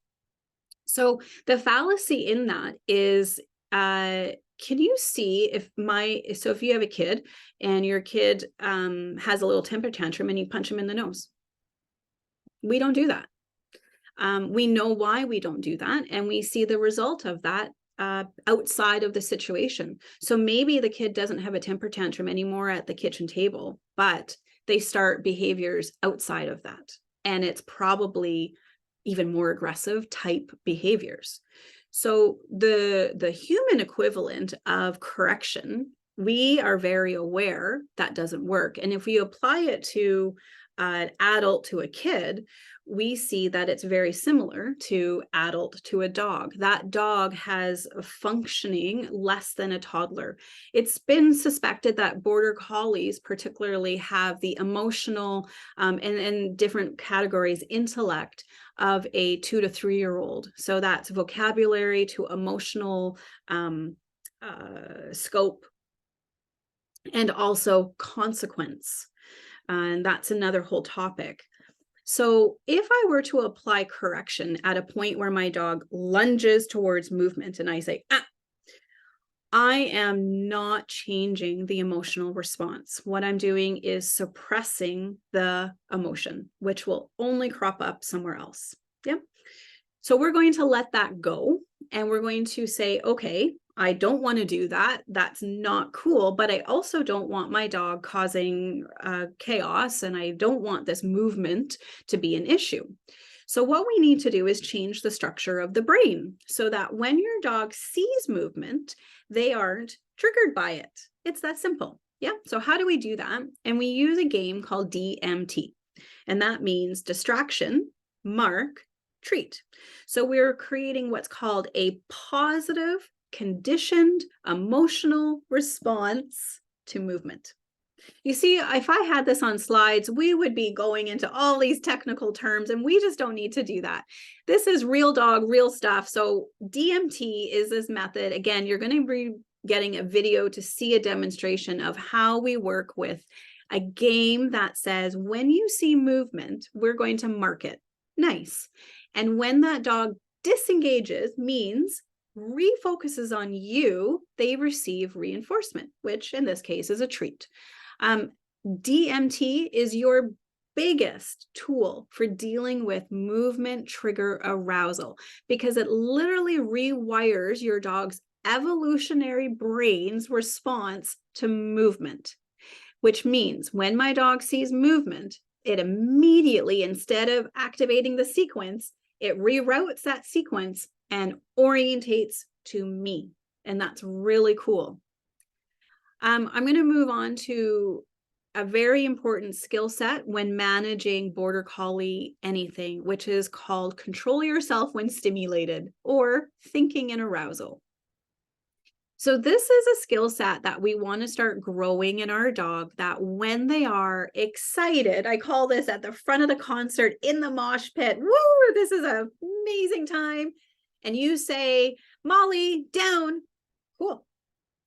So the fallacy in that is, can you see if if you have a kid and your kid has a little temper tantrum and you punch him in the nose? We don't do that. We know why we don't do that, and we see the result of that outside of the situation. So maybe the kid doesn't have a temper tantrum anymore at the kitchen table, but they start behaviors outside of that. And it's probably even more aggressive type behaviors. So the human equivalent of correction, we are very aware that doesn't work. And if we apply it to an adult to a kid, we see that it's very similar to adult to a dog. That dog has a functioning less than a toddler. It's been suspected that border collies particularly have the emotional and different categories intellect of a 2 to 3 year old. So that's vocabulary to emotional scope and also consequence. And that's another whole topic. So if I were to apply correction at a point where my dog lunges towards movement and I say, I am not changing the emotional response. What I'm doing is suppressing the emotion, which will only crop up somewhere else. Yeah. So we're going to let that go. And we're going to say, okay, I don't want to do that. That's not cool. But I also don't want my dog causing chaos. And I don't want this movement to be an issue. So what we need to do is change the structure of the brain so that when your dog sees movement, they aren't triggered by it. It's that simple. Yeah. So how do we do that? And we use a game called DMT. And that means distraction, mark, treat. So we're creating what's called a positive conditioned emotional response to movement. You see, if I had this on slides, we would be going into all these technical terms, and we just don't need to do that. This is real dog, real stuff. So DMT is this method. Again, you're going to be getting a video to see a demonstration of how we work with a game that says, when you see movement, we're going to mark it. Nice. And when that dog disengages, means refocuses on you, they receive reinforcement, which in this case is a treat. DMT is your biggest tool for dealing with movement trigger arousal, because it literally rewires your dog's evolutionary brain's response to movement, which means when my dog sees movement, it immediately, instead of activating the sequence, it reroutes that sequence and orientates to me. And that's really cool. I'm going to move on to a very important skill set when managing border collie anything, which is called control yourself when stimulated, or thinking in arousal. So this is a skill set that we want to start growing in our dog, that when they are excited, I call this at the front of the concert in the mosh pit, woo, this is an amazing time. And you say, Molly, down. Cool.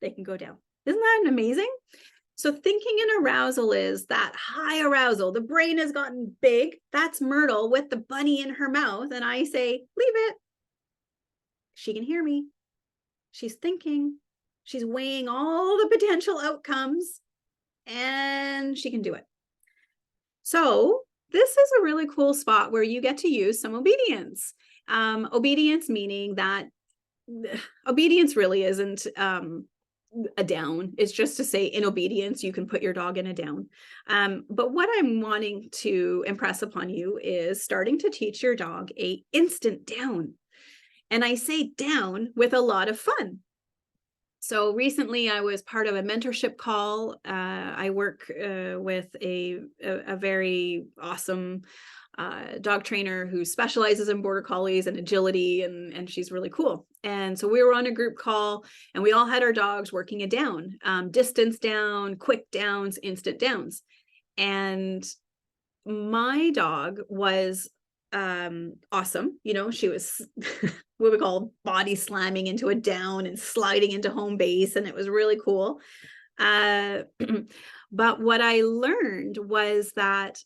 They can go down. Isn't that amazing? So thinking in arousal is that high arousal. The brain has gotten big. That's Myrtle with the bunny in her mouth. And I say, leave it. She can hear me. She's thinking. She's weighing all the potential outcomes, and she can do it. So this is a really cool spot where you get to use some obedience. Obedience meaning that obedience really isn't a down. It's just to say in obedience, you can put your dog in a down. But what I'm wanting to impress upon you is starting to teach your dog a instant down. And I say down with a lot of fun. So recently I was part of a mentorship call. I work with a very awesome dog trainer who specializes in border collies and agility, and she's really cool. And so we were on a group call, and we all had our dogs working a down, distance down, quick downs, instant downs. And my dog was awesome. You know, she was what we call body slamming into a down and sliding into home base, and it was really cool. But what I learned was that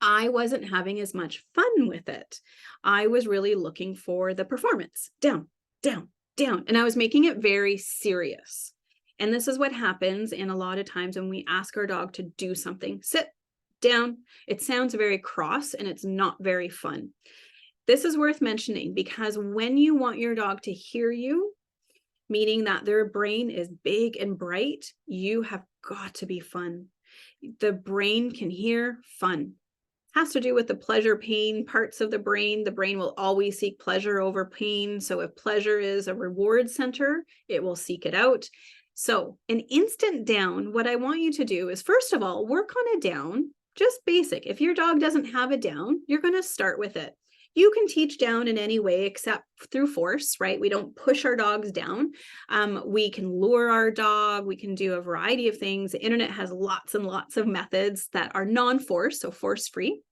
I wasn't having as much fun with it. I was really looking for the performance, down, down, down, and I was making it very serious. And this is what happens in a lot of times when we ask our dog to do something. Sit down. It sounds very cross, and it's not very fun. This is worth mentioning, because when you want your dog to hear you, meaning that their brain is big and bright, you have got to be fun. The brain can hear fun. Has to do with the pleasure pain parts of the brain. The brain will always seek pleasure over pain. So if pleasure is a reward center, it will seek it out. So an instant down, what I want you to do is, first of all, work on a down, just basic. If your dog doesn't have a down, you're going to start with it. You can teach down in any way except through force, right? We don't push our dogs down. We can lure our dog. We can do a variety of things. The internet has lots and lots of methods that are non-force, so force-free.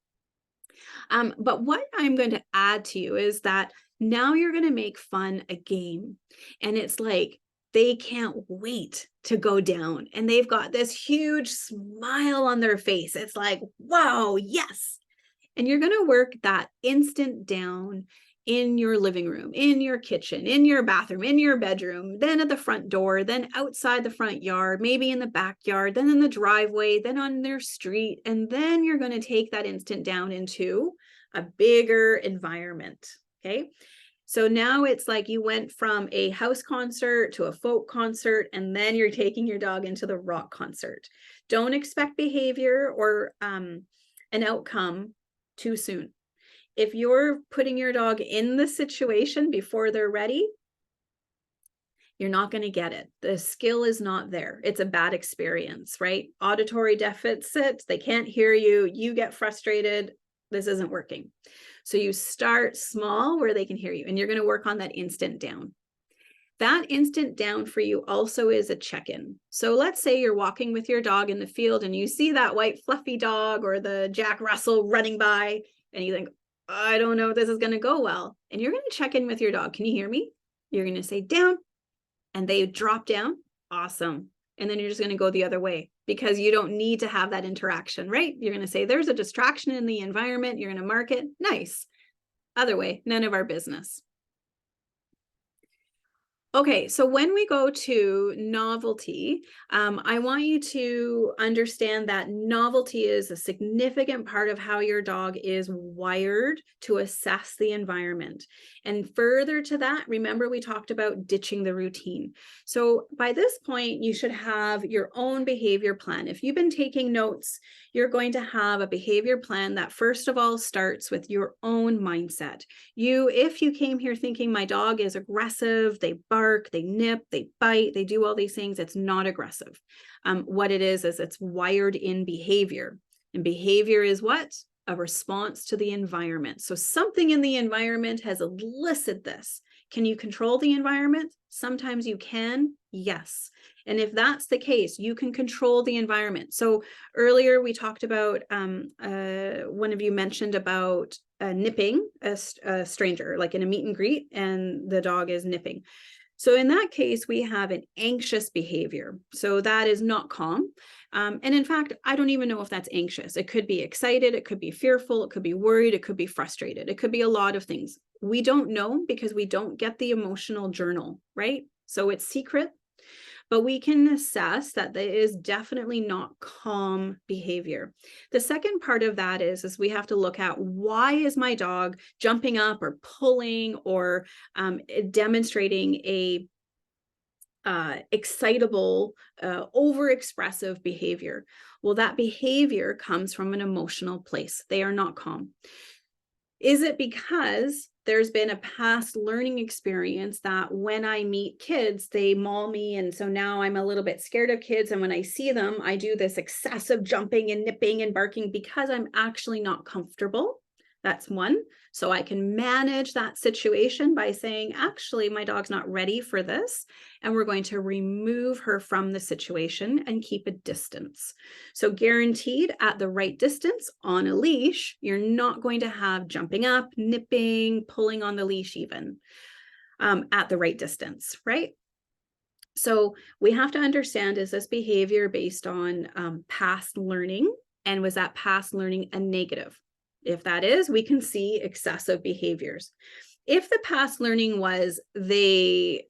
But what I'm going to add to you is that now you're going to make fun a game. And it's like they can't wait to go down. And they've got this huge smile on their face. It's like, wow, yes. And you're going to work that instant down in your living room, in your kitchen, in your bathroom, in your bedroom, then at the front door, then outside the front yard, maybe in the backyard, then in the driveway, then on their street. And then you're going to take that instant down into a bigger environment. Okay. So now it's like you went from a house concert to a folk concert, and then you're taking your dog into the rock concert. Don't expect behavior or an outcome too soon. If you're putting your dog in the situation before they're ready, you're not going to get it. The skill is not there. It's a bad experience, right? Auditory deficit, they can't hear you. You get frustrated. This isn't working. So you start small where they can hear you, and you're going to work on that instant down. That instant down for you also is a check-in. So let's say you're walking with your dog in the field and you see that white fluffy dog or the Jack Russell running by and you think, I don't know if this is going to go well. And you're going to check in with your dog. Can you hear me? You're going to say down, and they drop down. Awesome. And then you're just going to go the other way because you don't need to have that interaction, right? You're going to say there's a distraction in the environment. You're going to mark it. Nice. Other way, none of our business. Okay, so when we go to novelty, I want you to understand that novelty is a significant part of how your dog is wired to assess the environment. And further to that, remember we talked about ditching the routine. So by this point, you should have your own behavior plan. If you've been taking notes, you're going to have a behavior plan that first of all starts with your own mindset. If you came here thinking my dog is aggressive, they bark, they nip, they bite, they do all these things, it's not aggressive. What it is it's wired in behavior. And behavior is what? A response to the environment. So something in the environment has elicited this. Can you control the environment? Sometimes you can, yes. And if that's the case, you can control the environment. So earlier we talked about, one of you mentioned about nipping a stranger, like in a meet and greet, and the dog is nipping. So in that case, we have an anxious behavior. So that is not calm. And in fact, I don't even know if that's anxious. It could be excited, it could be fearful, it could be worried, it could be frustrated. It could be a lot of things. We don't know because we don't get the emotional journal, right? So it's secret, but we can assess that there is definitely not calm behavior. The second part of that is we have to look at, why is my dog jumping up or pulling or demonstrating a excitable, overexpressive behavior? Well, that behavior comes from an emotional place. They are not calm. Is it because there's been a past learning experience that when I meet kids, they maul me, and so now I'm a little bit scared of kids, and when I see them, I do this excessive jumping and nipping and barking because I'm actually not comfortable? That's one. So I can manage that situation by saying, actually, my dog's not ready for this, and we're going to remove her from the situation and keep a distance. So guaranteed, at the right distance on a leash, you're not going to have jumping up, nipping, pulling on the leash even, at the right distance, right? So we have to understand, is this behavior based on past learning, and was that past learning a negative? If that is, we can see excessive behaviors. If the past learning was they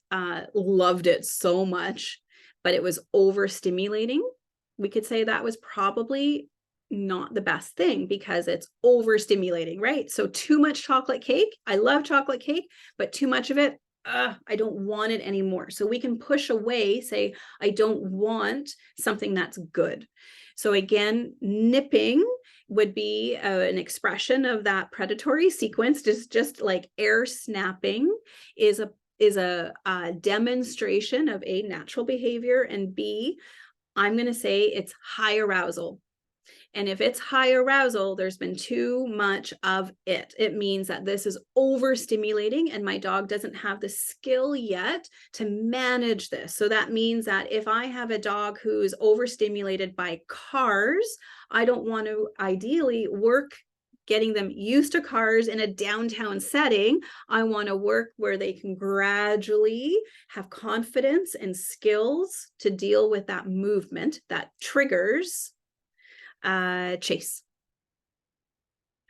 loved it so much, but it was overstimulating, we could say that was probably not the best thing because it's overstimulating, right? So too much chocolate cake. I love chocolate cake, but too much of it, I don't want it anymore. So we can push away, say, I don't want something that's good. So again, nipping would be an expression of that predatory sequence. Just like air snapping is a demonstration of A, natural behavior, and B, I'm going to say it's high arousal. And if it's high arousal, there's been too much of it. It means that this is overstimulating and my dog doesn't have the skill yet to manage this. So that means that if I have a dog who's overstimulated by cars, I don't want to ideally work getting them used to cars in a downtown setting. I want to work where they can gradually have confidence and skills to deal with that movement that triggers chase.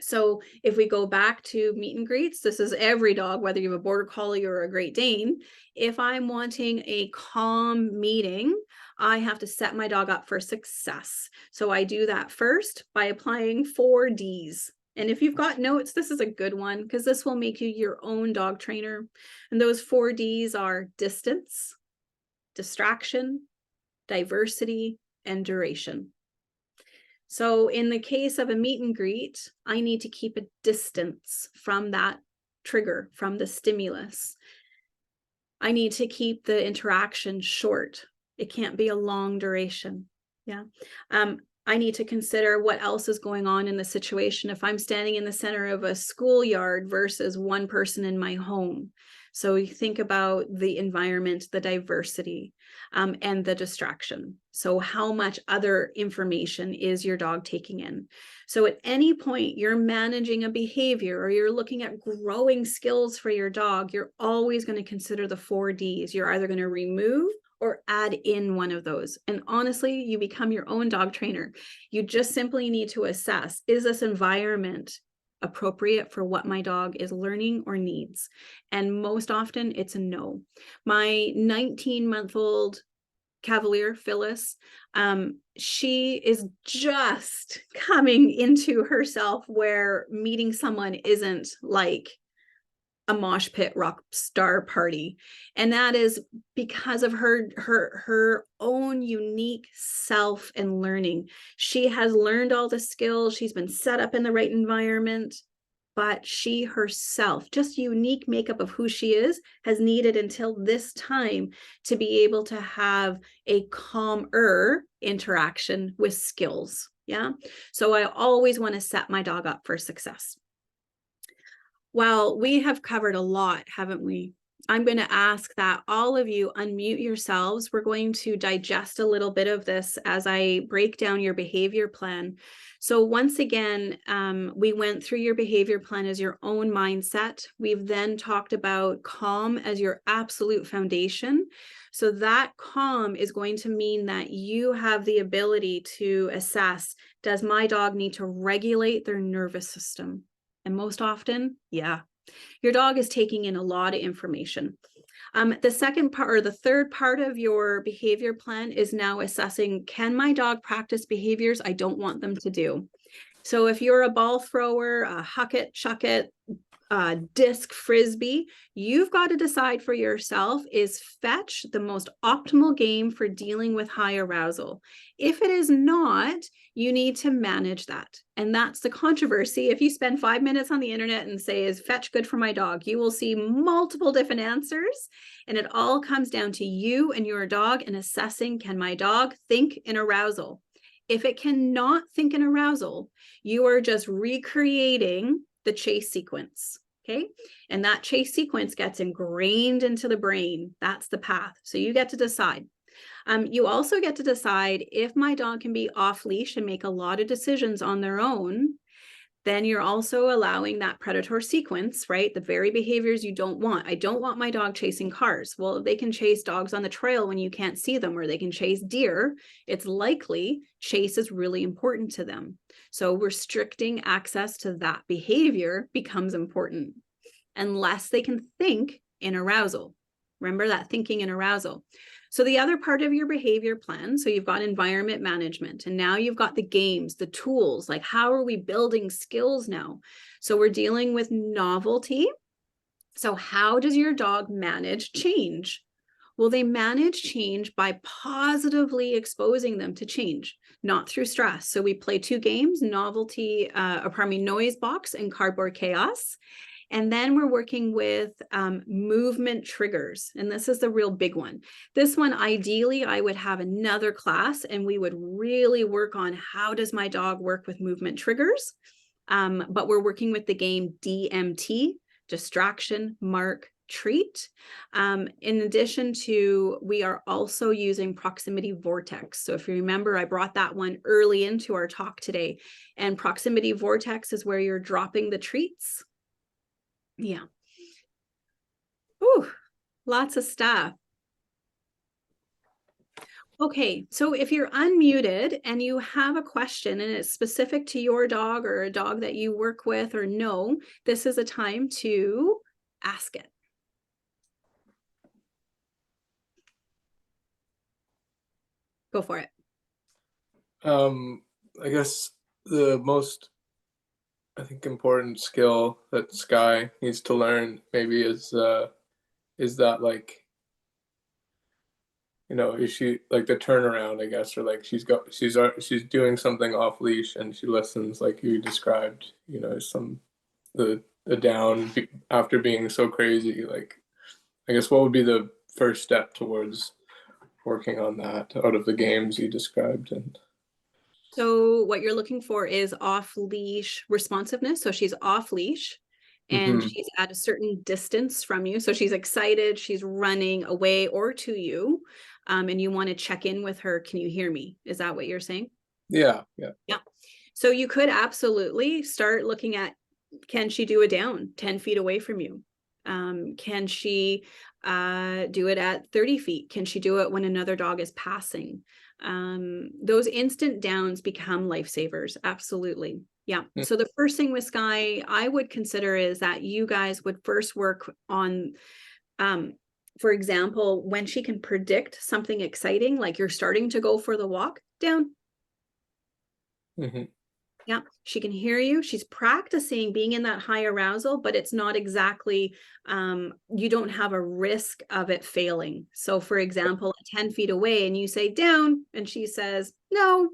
So if we go back to meet and greets, this is every dog, whether you have a Border Collie or a Great Dane. If I'm wanting a calm meeting, I have to set my dog up for success. So I do that first by applying 4 Ds. And if you've got notes, this is a good one because this will make you your own dog trainer. And those 4 Ds are distance, distraction, diversity, and duration. So in the case of a meet and greet, I need to keep a distance from that trigger, from the stimulus. I need to keep the interaction short. It can't be a long duration. Yeah. I need to consider what else is going on in the situation. If I'm standing in the center of a schoolyard versus one person in my home. So you think about the environment, the diversity, and the distraction. So how much other information is your dog taking in? So at any point you're managing a behavior or you're looking at growing skills for your dog, you're always going to consider the 4 Ds. You're either going to remove or add in one of those. And honestly, you become your own dog trainer. You just simply need to assess, is this environment appropriate for what my dog is learning or needs? And most often it's a no. My 19-month-old Cavalier, Phyllis, she is just coming into herself where meeting someone isn't like a mosh pit rock star party. And that is because of her own unique self and learning. She has learned all the skills. She's been set up in the right environment, but she herself, just unique makeup of who she is, has needed until this time to be able to have a calmer interaction with skills. Yeah. So I always want to set my dog up for success. Well, we have covered a lot, haven't we? I'm going to ask that all of you unmute yourselves. We're going to digest a little bit of this as I break down your behavior plan. So once again, we went through your behavior plan as your own mindset. We've then talked about calm as your absolute foundation. So that calm is going to mean that you have the ability to assess, does my dog need to regulate their nervous system? And most often, yeah, your dog is taking in a lot of information. The second part or the third part of your behavior plan is now assessing, can my dog practice behaviors I don't want them to do? So if you're a ball thrower, a huck it, chuck it, disc frisbee, you've got to decide for yourself, is fetch the most optimal game for dealing with high arousal? If it is not, you need to manage that. And that's the controversy. If you spend 5 minutes on the internet and say, is fetch good for my dog? You will see multiple different answers. And it all comes down to you and your dog and assessing, can my dog think in arousal? If it cannot think in arousal, you are just recreating the chase sequence. Okay. And that chase sequence gets ingrained into the brain. That's the path. So you get to decide. You also get to decide, if my dog can be off leash and make a lot of decisions on their own, then you're also allowing that predator sequence, right? The very behaviors you don't want. I don't want my dog chasing cars. Well, they can chase dogs on the trail when you can't see them, or they can chase deer. It's likely chase is really important to them. So restricting access to that behavior becomes important unless they can think in arousal. Remember that thinking in arousal. So the other part of your behavior plan, so you've got environment management, and now you've got the games, the tools, like how are we building skills now? So we're dealing with novelty. So how does your dog manage change? Well, they manage change by positively exposing them to change, not through stress. So we play 2 games, novelty, noise box and cardboard chaos. And then we're working with movement triggers. And this is the real big one. This one, ideally, I would have another class and we would really work on, how does my dog work with movement triggers? But we're working with the game DMT, distraction, mark, treat. In addition to, we are also using proximity vortex. So if you remember, I brought that one early into our talk today. And proximity vortex is where you're dropping the treats. Yeah. Ooh, lots of stuff. Okay, so if you're unmuted and you have a question and it's specific to your dog or a dog that you work with or know, this is a time to ask it. Go for it. I guess the most, I think, important skill that Sky needs to learn maybe is that, like, you know, is she like the turnaround, I guess, or like she's doing something off leash and she listens, like you described, you know, the down after being so crazy. Like, I guess what would be the first step towards working on that out of the games you described? And so what you're looking for is off leash responsiveness. So she's off leash and Mm-hmm. she's at a certain distance from you. So she's excited, she's running away or to you, and you want to check in with her. Can you hear me? Is that what you're saying? Yeah. Yeah. Yeah. So you could absolutely start looking at, can she do a down 10 feet away from you? Can she do it at 30 feet? Can she do it when another dog is passing? Those instant downs become lifesavers. Absolutely. Yeah. So the first thing with Sky, I would consider is that you guys would first work on, for example, when she can predict something exciting, like you're starting to go for the walk, down. Mm-hmm. Yeah, she can hear you. She's practicing being in that high arousal, but it's not exactly, you don't have a risk of it failing. So for example, 10 feet away and you say down, and she says, no,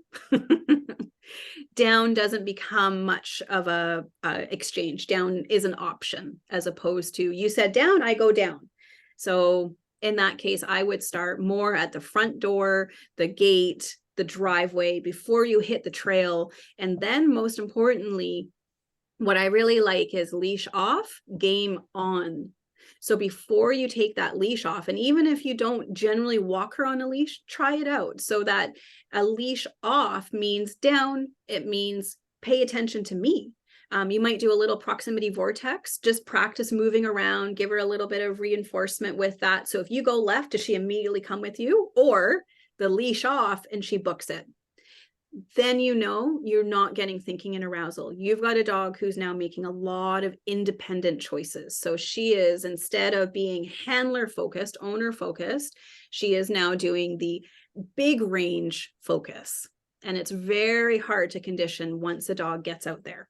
down doesn't become much of a exchange. Down is an option as opposed to you said down, I go down. So in that case, I would start more at the front door, the gate, the driveway before you hit the trail. And then most importantly, what I really like is leash off, game on. So before you take that leash off, and even if you don't generally walk her on a leash, try it out. So that a leash off means down, it means pay attention to me. You might do a little proximity vortex, just practice moving around, give her a little bit of reinforcement with that. So if you go left, does she immediately come with you? Or the leash off and she books it? Then you know you're not getting thinking and arousal. You've got a dog who's now making a lot of independent choices. So she is, instead of being handler focused, owner focused, she is now doing the big range focus. And it's very hard to condition once a dog gets out there.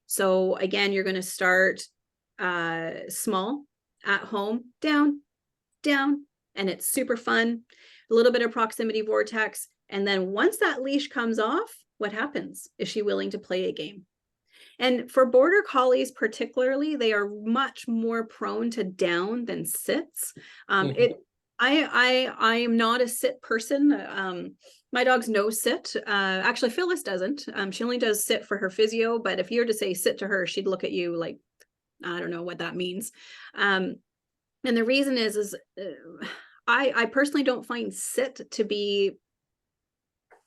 So again, you're going to start small, at home, down, down, and it's super fun. A little bit of proximity vortex. And then once that leash comes off, what happens? Is she willing to play a game? And for border collies particularly, they are much more prone to down than sits. I am not a sit person. My dog's no sit. Actually, Phyllis doesn't. She only does sit for her physio. But if you were to say sit to her, she'd look at you like, I don't know what that means. And the reason is I personally don't find sit to be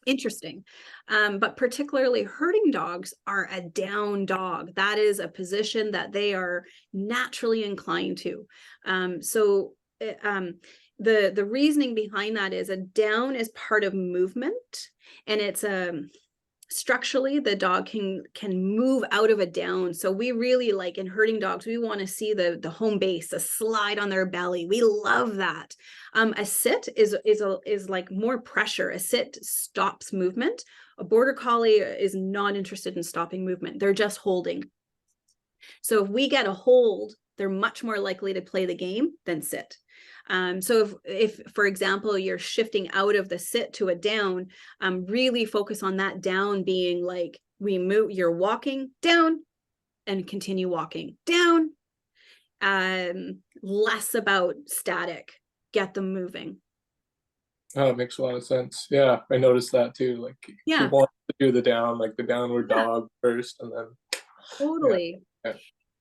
interesting. But particularly herding dogs are a down dog. That is a position that they are naturally inclined to. The reasoning behind that is a down is part of movement, and it's structurally the dog can move out of a down. So we really like, in herding dogs, we want to see the home base, a slide on their belly. We love that. A sit is like more pressure. A sit stops movement. A border collie is not interested in stopping movement. They're just holding. So if we get a hold, they're much more likely to play the game than sit. So if, for example, you're shifting out of the sit to a down, really focus on that down being like, we move, you're walking down and continue walking down. Less about static, get them moving. Oh, it makes a lot of sense. Yeah, I noticed that too. Like she Yeah, wants to do the down, like the downward dog first, and then totally. yeah.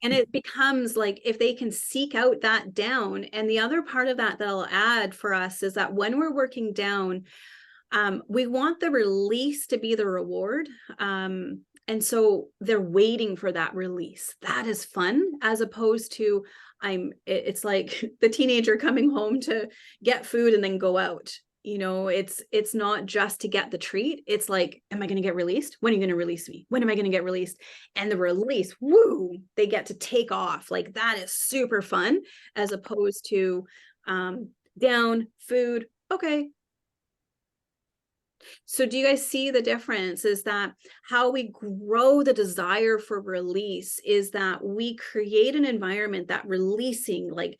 And it becomes like, if they can seek out that down. And the other part of that I'll add for us is that when we're working down, we want the release to be the reward. And so they're waiting for that release. That is fun, as opposed to it's like the teenager coming home to get food and then go out. You know, it's not just to get the treat. It's like, am I going to get released? When are you going to release me? When am I going to get released? And the release, woo, they get to take off. Like, that is super fun, as opposed to down, food. Okay. So do you guys see the difference? Is that how we grow the desire for release is that we create an environment that releasing, like,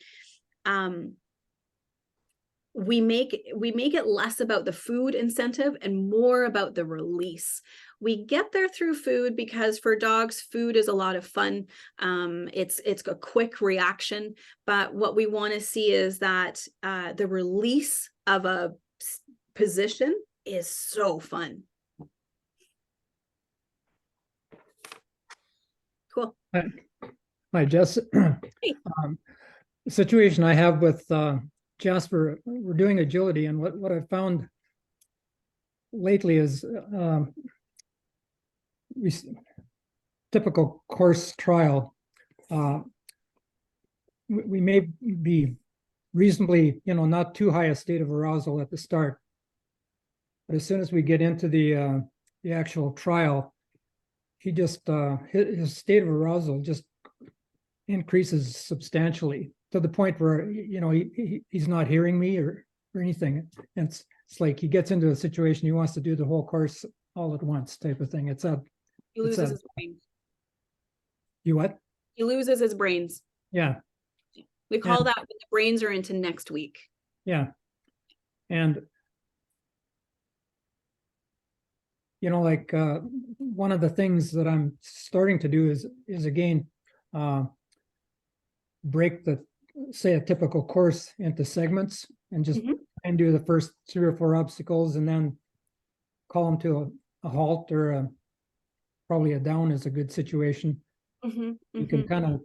we make it less about the food incentive and more about the release. We get there through food because for dogs, food is a lot of fun. It's a quick reaction, but what we want to see is that the release of a position is so fun. Cool. Hi, Jess. Hey. The situation I have with Jasper, we're doing agility, and what I've found lately is we, typical course trial. We may be reasonably, not too high a state of arousal at the start, but as soon as we get into the actual trial, he just his state of arousal just increases substantially to the point where he's not hearing me or anything. And it's like he gets into a situation, he wants to do the whole course all at once type of thing. He loses his brains. You what? He loses his brains. Yeah. We call that when the brains are into next week. Yeah. And like one of the things that I'm starting to do is again break say a typical course into segments and just and do the first 3 or 4 obstacles and then call them to a halt, or probably a down is a good situation. You can kind of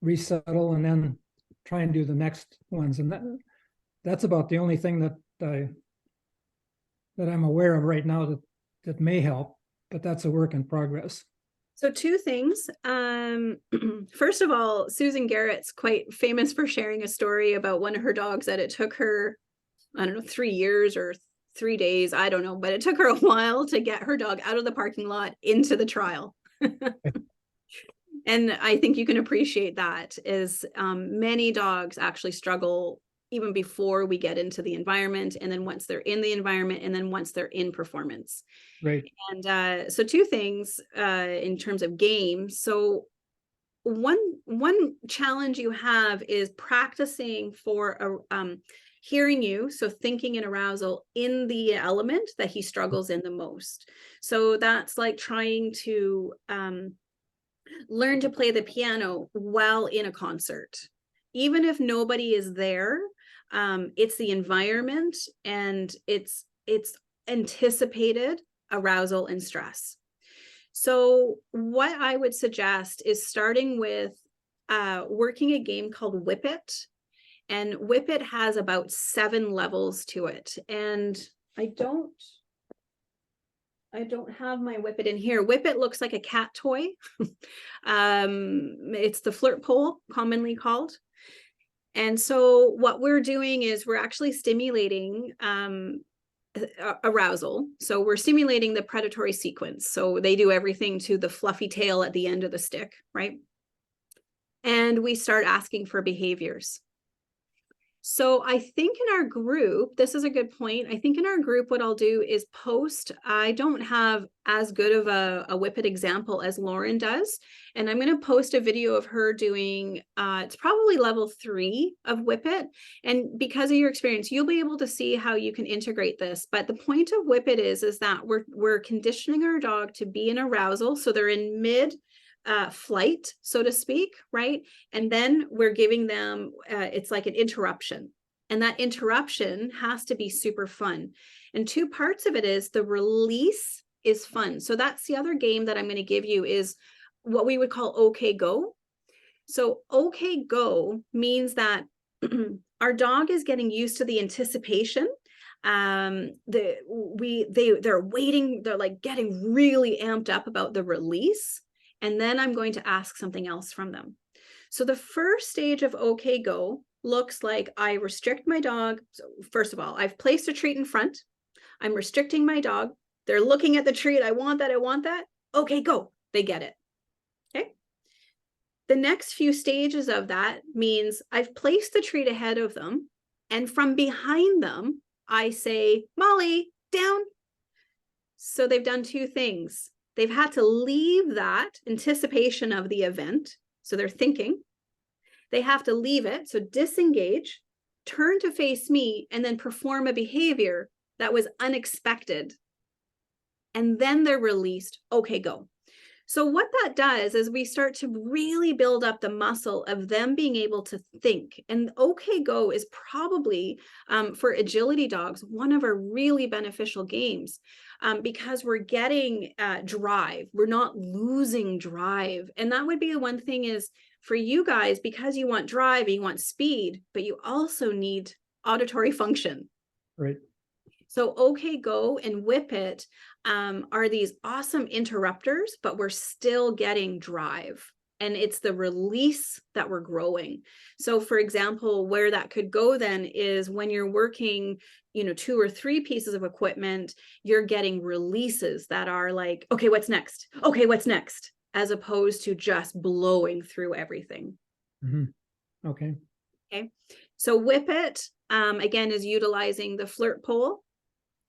resettle and then try and do the next ones, and that's about the only thing that I'm aware of right now that may help, but that's a work in progress. So 2 things. First of all, Susan Garrett's quite famous for sharing a story about one of her dogs that it took her, I don't know, 3 years or 3 days, I don't know, but it took her a while to get her dog out of the parking lot into the trial. And I think you can appreciate that is many dogs actually struggle even before we get into the environment, and then once they're in the environment, and then once they're in performance. Right. And so 2 things in terms of games. So one challenge you have is practicing for hearing you, so thinking and arousal in the element that he struggles in the most. So that's like trying to learn to play the piano while in a concert, even if nobody is there. It's the environment and it's anticipated arousal and stress. So what I would suggest is starting with working a game called Whip It. And Whip It has about 7 levels to it. And I don't have my Whip It in here. Whip It looks like a cat toy. It's the flirt pole, commonly called. And so what we're doing is we're actually stimulating arousal. So we're stimulating the predatory sequence. So they do everything to the fluffy tail at the end of the stick, right? And we start asking for behaviors. So I think in our group, this is a good point. I think in our group, what I'll do is post. I don't have as good of a Whip It example as Lauren does. And I'm going to post a video of her doing, it's probably level 3 of Whip It. And because of your experience, you'll be able to see how you can integrate this. But the point of Whip It is that we're conditioning our dog to be in arousal. So they're in mid flight, so to speak, right? And then we're giving them, it's like an interruption. And that interruption has to be super fun. And 2 parts of it is the release is fun. So that's the other game that I'm going to give you is what we would call OK Go. So OK Go means that our dog is getting used to the anticipation. They're waiting, they're like getting really amped up about the release. And then I'm going to ask something else from them. So the first stage of OK Go looks like I restrict my dog. So first of all, I've placed a treat in front. I'm restricting my dog. They're looking at the treat. I want that. I want that. OK, go. They get it. Okay. The next few stages of that means I've placed the treat ahead of them. And from behind them, I say, Molly, down. So they've done 2 things. They've had to leave that anticipation of the event. So they're thinking. They have to leave it. So disengage, turn to face me, and then perform a behavior that was unexpected. And then they're released. Okay, go. So what that does is we start to really build up the muscle of them being able to think. And OK Go is probably for agility dogs, one of our really beneficial games because we're getting drive. We're not losing drive. And that would be the one thing is for you guys, because you want drive and you want speed, but you also need auditory function. Right. So OK Go and Whip It are these awesome interrupters, but we're still getting drive. And it's the release that we're growing. So for example, where that could go then is when you're working, 2 or 3 pieces of equipment, you're getting releases that are like, okay, what's next? Okay, what's next? As opposed to just blowing through everything. Mm-hmm. Okay. Okay. So Whip It, again, is utilizing the flirt pole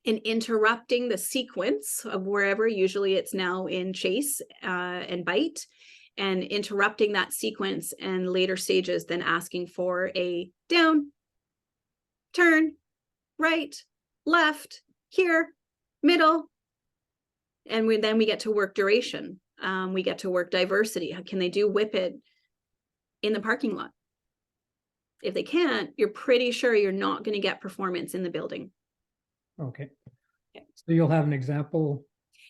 and interrupting the sequence of wherever, usually it's now in chase and bite, and interrupting that sequence and later stages, then asking for a down, turn, right, left, here, middle. And then we get to work duration. We get to work diversity. Can they do Whip It in the parking lot? If they can't, you're pretty sure you're not going to get performance in the building. Okay. So you'll have an example.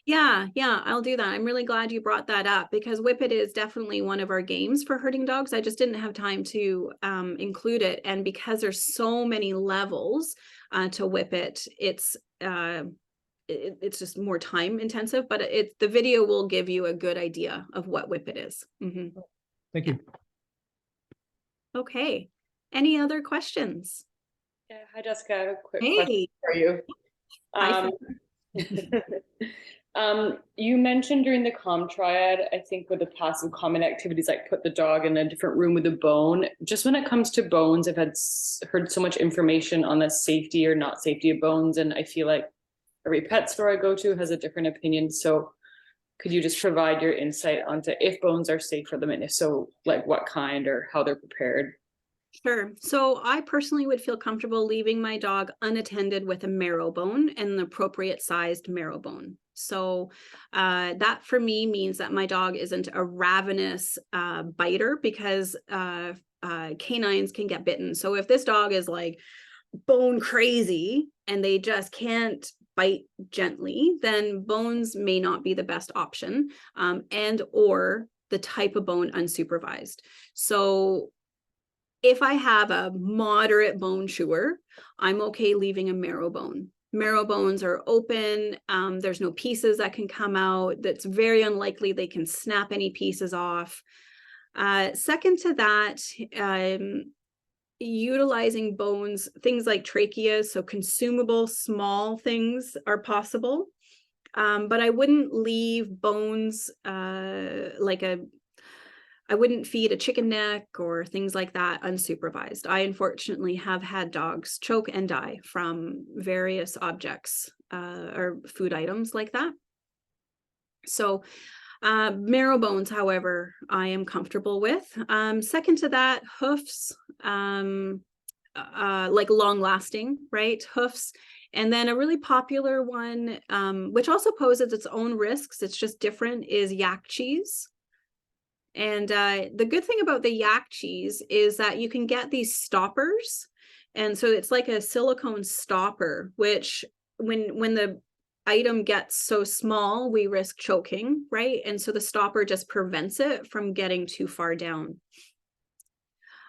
Yeah, I'll do that. I'm really glad you brought that up because Whip It is definitely one of our games for herding dogs. I just didn't have time to include it. And because there's so many levels to Whip It, it's just more time intensive, but the video will give you a good idea of what Whip It is. Mm-hmm. Thank you. Okay. Any other questions? Yeah. Hi, Jessica. I have a quick question for you. Hi, You mentioned during the comm triad, I think with the passive common activities, like put the dog in a different room with a bone. Just when it comes to bones, I've heard so much information on the safety or not safety of bones. And I feel like every pet store I go to has a different opinion. So could you just provide your insight onto if bones are safe for them? And if so, like what kind or how they're prepared? Sure. So I personally would feel comfortable leaving my dog unattended with a marrow bone and an appropriate sized marrow bone. So that for me means that my dog isn't a ravenous biter because canines can get bitten. So if this dog is like bone crazy and they just can't bite gently, then bones may not be the best option and or the type of bone unsupervised. So if I have a moderate bone chewer, I'm okay leaving a marrow bone. Marrow bones are open. There's no pieces that can come out. That's very unlikely they can snap any pieces off. Second to that, utilizing bones, things like tracheas, so consumable small things are possible. But I wouldn't leave bones I wouldn't feed a chicken neck or things like that unsupervised. I unfortunately have had dogs choke and die from various objects or food items like that. So marrow bones, however, I am comfortable with. Second to that, hoofs, like long lasting, right? Hoofs. And then a really popular one, which also poses its own risks, it's just different, is yak cheese. And the good thing about the yak cheese is that you can get these stoppers. And so it's like a silicone stopper, which when the item gets so small, we risk choking, right? And so the stopper just prevents it from getting too far down.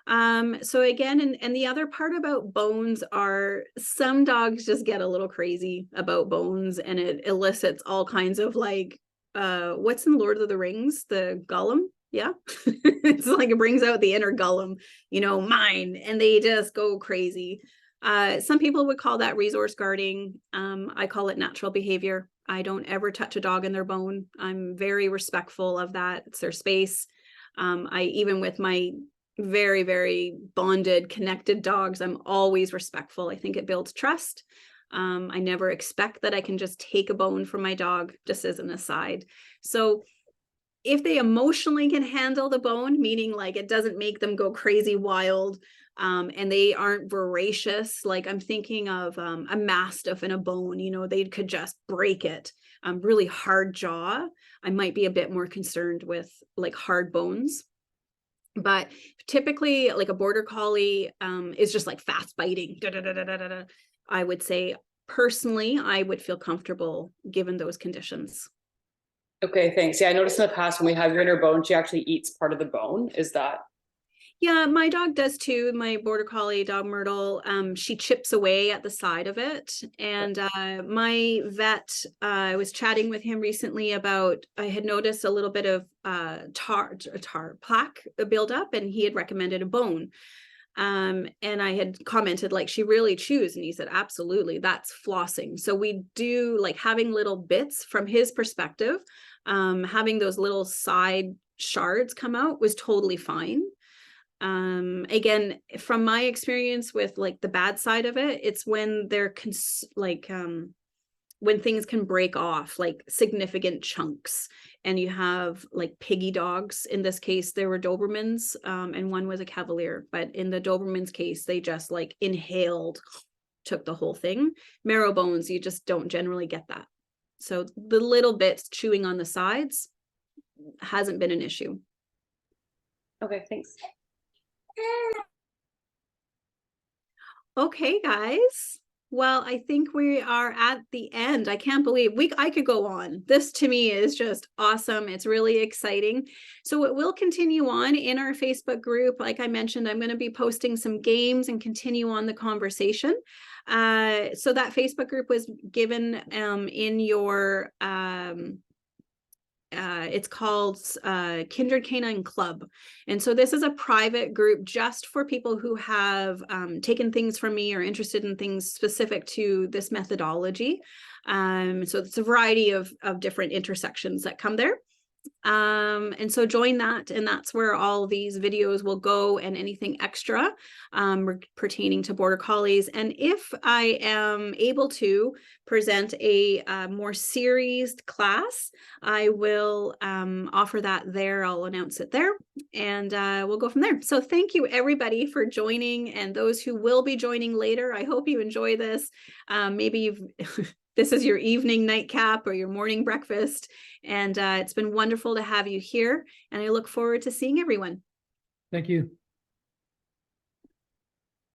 So again, and the other part about bones are some dogs just get a little crazy about bones and it elicits all kinds of like, what's in Lord of the Rings? The Gollum? Yeah, it's like it brings out the inner Gollum, mine, and they just go crazy. Some people would call that resource guarding. I call it natural behavior. I don't ever touch a dog in their bone. I'm very respectful of that. It's their space. Even with my very, very bonded, connected dogs, I'm always respectful. I think it builds trust. I never expect that I can just take a bone from my dog, just as an aside. So if they emotionally can handle the bone, meaning like it doesn't make them go crazy wild, And they aren't voracious. Like I'm thinking of a Mastiff and a bone, you know, they could just break it. Really hard jaw. I might be a bit more concerned with like hard bones. But typically like a border collie is just like fast biting. I would say personally, I would feel comfortable given those conditions. Okay, thanks. Yeah, I noticed in the past when we have her bone, she actually eats part of the bone. Is that? Yeah, my dog does too. My border collie dog Myrtle, she chips away at the side of it. And my vet, I was chatting with him recently about, I had noticed a little bit of tar plaque buildup, and he had recommended a bone. And I had commented like, she really chews, and he said, absolutely, that's flossing. So we do like having little bits from his perspective, having those little side shards come out was totally fine. Again, from my experience with like the bad side of it, it's when they're when things can break off like significant chunks, and you have like piggy dogs. In this case, there were Dobermans, and one was a Cavalier, but in the Doberman's case, they just like inhaled, took the whole thing. Marrow bones, you just don't generally get that. So the little bits chewing on the sides hasn't been an issue. Okay, thanks. Okay, guys. Well, I think we are at the end. I can't believe I could go on. This to me is just awesome. It's really exciting. So it will continue on in our Facebook group. Like I mentioned, I'm going to be posting some games and continue on the conversation. So that Facebook group was given in your it's called Kindred Canine Club. And so this is a private group just for people who have taken things from me or interested in things specific to this methodology. So it's a variety of different intersections that come there. And so join that, and that's where all these videos will go, and anything extra pertaining to border collies. And if I am able to present a more seriesed class, I will offer that there. I'll announce it there, and we'll go from there. So thank you everybody for joining, and those who will be joining later. I hope you enjoy this. Maybe you've this is your evening nightcap or your morning breakfast. And it's been wonderful to have you here. And I look forward to seeing everyone. Thank you.